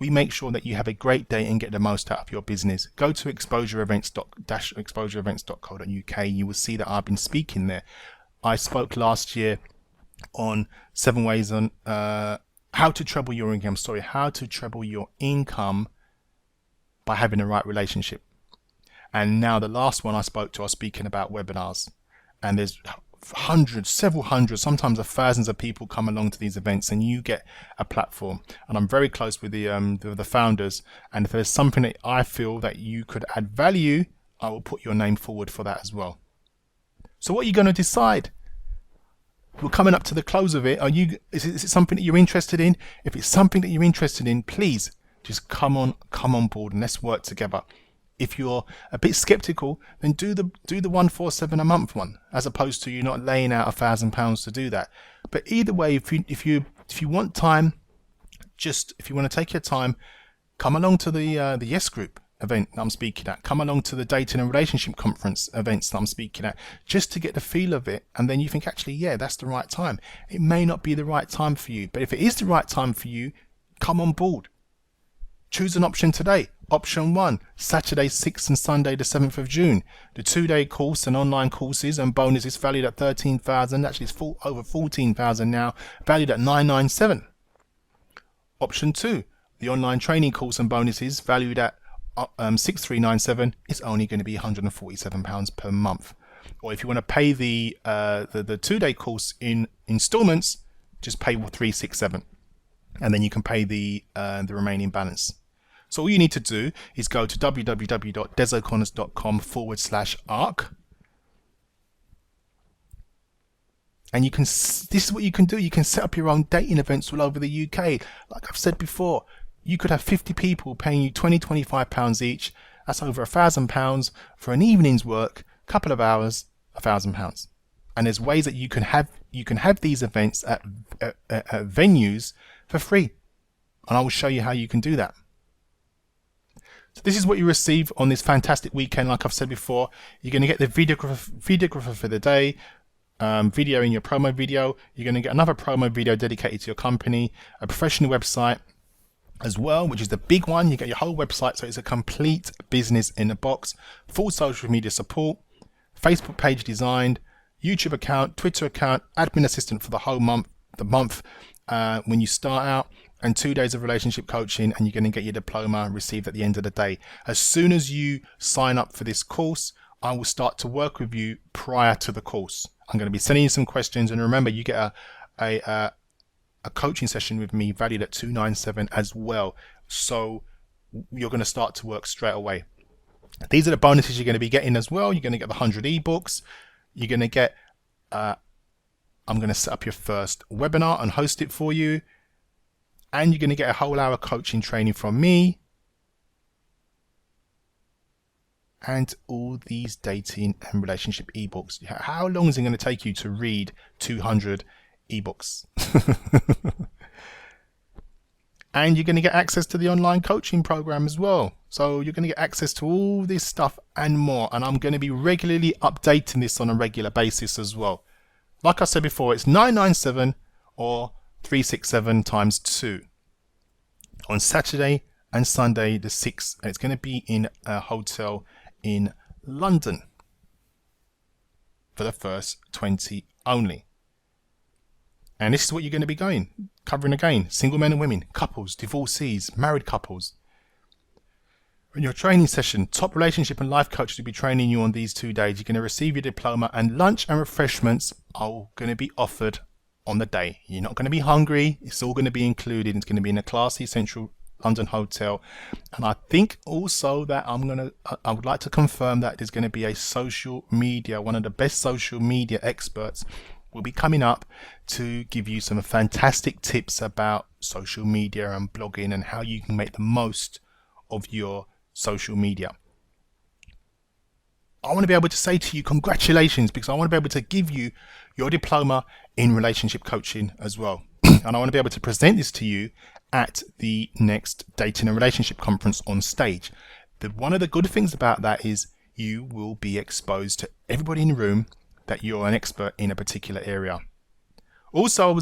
we make sure that you have a great day and get the most out of your business. Go to exposureevents.co.uk. You will see that I've been speaking there. I spoke last year on 7 ways on how to treble your income. How to treble your income by having the right relationship. And now the last one I spoke to, I was speaking about webinars. And there's hundreds, several hundreds, sometimes thousands of people come along to these events, and you get a platform. And I'm very close with the founders, and if there's something that I feel that you could add value, I will put your name forward for that as well. So what are you going to decide? We're coming up to the close of it. Is it something that you're interested in? If it's something that you're interested in, please just come on board and let's work together. If you're a bit skeptical, then do the 147 a month one, as opposed to you not laying out £1,000 to do that. But either way, if you want time, if you want to take your time, come along to the Yes Group event that I'm speaking at. Come along to the Dating and Relationship Conference events that I'm speaking at, just to get the feel of it. And then you think, actually, yeah, that's the right time. It may not be the right time for you, but if it is the right time for you, come on board. Choose an option today. Option 1, Saturday 6th and Sunday the 7th of June. The 2-day course and online courses and bonuses valued at $13,000. Actually, it's over $14,000 now, valued at $997. Option 2, the online training course and bonuses valued at $6,397. It's only going to be £147 per month. Or if you want to pay the 2-day course in installments, just pay $367, and then you can pay the remaining balance. So all you need to do is go to www.desoconnors.com/arc, and you can. This is what you can do. You can set up your own dating events all over the UK. Like I've said before, you could have 50 people paying you £20-25 each. That's over £1,000 for an evening's work, couple of hours, £1,000. And there's ways that you can have these events at venues for free, and I will show you how you can do that. So this is what you receive on this fantastic weekend. Like I've said before, you're going to get the videographer for the day, video in your promo video. You're going to get another promo video dedicated to your company, a professional website as well, which is the big one. You get your whole website, so it's a complete business in a box, full social media support, Facebook page designed, YouTube account, Twitter account, admin assistant for the whole month, when you start out, and 2 days of relationship coaching, and you're going to get your diploma received at the end of the day. As soon as you sign up for this course, I will start to work with you prior to the course. I'm going to be sending you some questions, and remember, you get a coaching session with me valued at $297 as well. So you're going to start to work straight away. These are the bonuses you're going to be getting as well. You're going to get the 100 ebooks. You're going to get, I'm going to set up your first webinar and host it for you. And you're going to get a whole hour coaching training from me. And all these dating and relationship ebooks. How long is it going to take you to read 200 ebooks? And you're going to get access to the online coaching program as well. So you're going to get access to all this stuff and more. And I'm going to be regularly updating this on a regular basis as well. Like I said before, it's $997 or $367 times 2 on Saturday and Sunday the 6th. And it's going to be in a hotel in London for the first 20 only. And this is what you're going to be covering again: single men and women, couples, divorcees, married couples. In your training session, top relationship and life coaches will be training you on these 2 days. You're going to receive your diploma, and lunch and refreshments are going to be offered on the day. You're not going to be hungry. It's all going to be included. It's going to be in a classy central London hotel. And I think also that I would like to confirm that there's going to be a social media, one of the best social media experts will be coming up to give you some fantastic tips about social media and blogging and how you can make the most of your social media. I want to be able to say to you congratulations, because I want to be able to give you your diploma in relationship coaching as well. And I want to be able to present this to you at the next dating and relationship conference on stage. One of the good things about that is you will be exposed to everybody in the room that you're an expert in a particular area. Also, we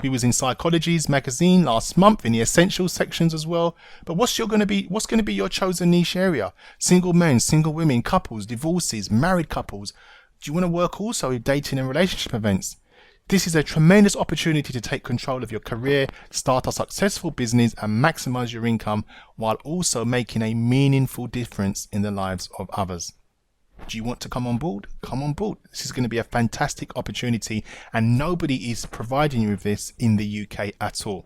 was in Psychology's magazine last month in the essentials sections as well. But what's going to be your chosen niche area? Single men, single women, couples, divorcees, married couples. Do you want to work also with dating and relationship events? This is a tremendous opportunity to take control of your career, start a successful business, and maximize your income while also making a meaningful difference in the lives of others. Do you want to come on board? Come on board. This is going to be a fantastic opportunity, and nobody is providing you with this in the UK at all.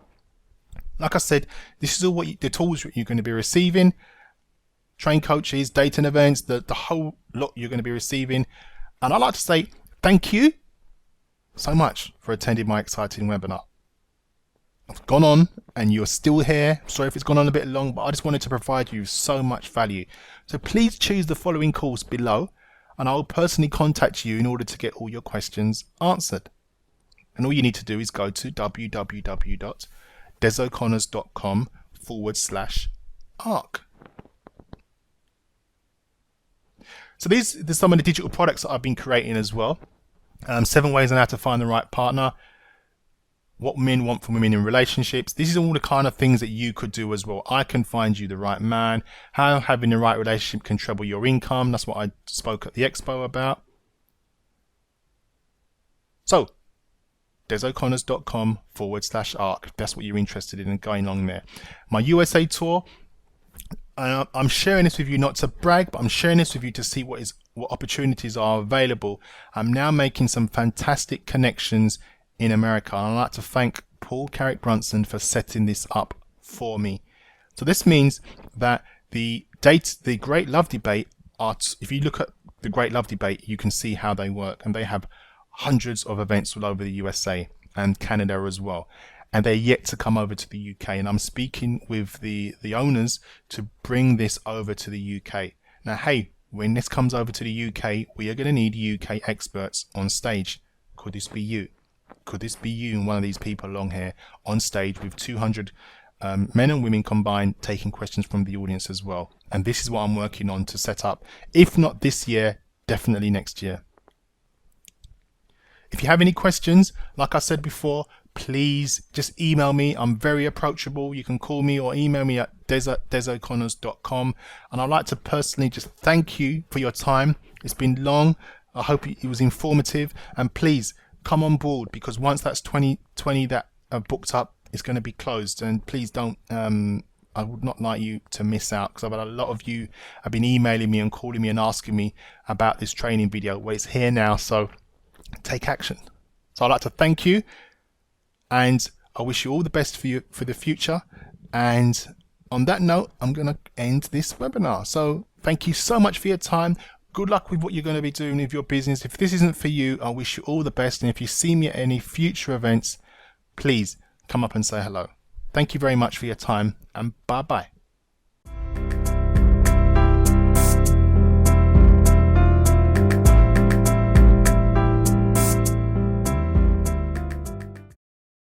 Like I said, this is all the tools you're going to be receiving. Train coaches, dating events, the whole lot you're going to be receiving. And I'd like to say thank you so much for attending my exciting webinar. I've gone on and you're still here. Sorry if it's gone on a bit long, but I just wanted to provide you so much value. So please choose the following course below, and I will personally contact you in order to get all your questions answered. And all you need to do is go to www.desoconnors.com/arc. So there's some of the digital products that I've been creating as well. 7 ways on how to find the right partner. What men want from women in relationships. This is all the kind of things that you could do as well. I can find you the right man. How having the right relationship can treble your income. That's what I spoke at the expo about. So, desoconnors.com/arc. If that's what you're interested in and going along there. My USA tour. I'm sharing this with you not to brag, but I'm sharing this with you to see what opportunities are available. I'm now making some fantastic connections in America. And I'd like to thank Paul Carrick Brunson for setting this up for me. So this means that the Great Love Debate if you look at the Great Love Debate, you can see how they work, and they have hundreds of events all over the USA and Canada as well. And they're yet to come over to the UK. And I'm speaking with the owners to bring this over to the UK. Now, hey, when this comes over to the UK, we are going to need UK experts on stage. Could this be you? Could this be you and one of these people along here on stage with 200 men and women combined, taking questions from the audience as well. And this is what I'm working on to set up, if not this year, definitely next year. If you have any questions, like I said before, please just email me. I'm very approachable. You can call me or email me at deso'connors.com. And I'd like to personally just thank you for your time. It's been long. I hope it was informative. And please come on board, because once that's 2020 that are booked up, it's going to be closed. And please don't, I would not like you to miss out, because I've had a lot of you have been emailing me and calling me and asking me about this training video. Well, it's here now, so take action. So I'd like to thank you, and I wish you all the best for the future. And on that note, I'm going to end this webinar. So thank you so much for your time. Good luck with what you're going to be doing with your business. If this isn't for you, I wish you all the best. And if you see me at any future events, please come up and say hello. Thank you very much for your time, and bye-bye.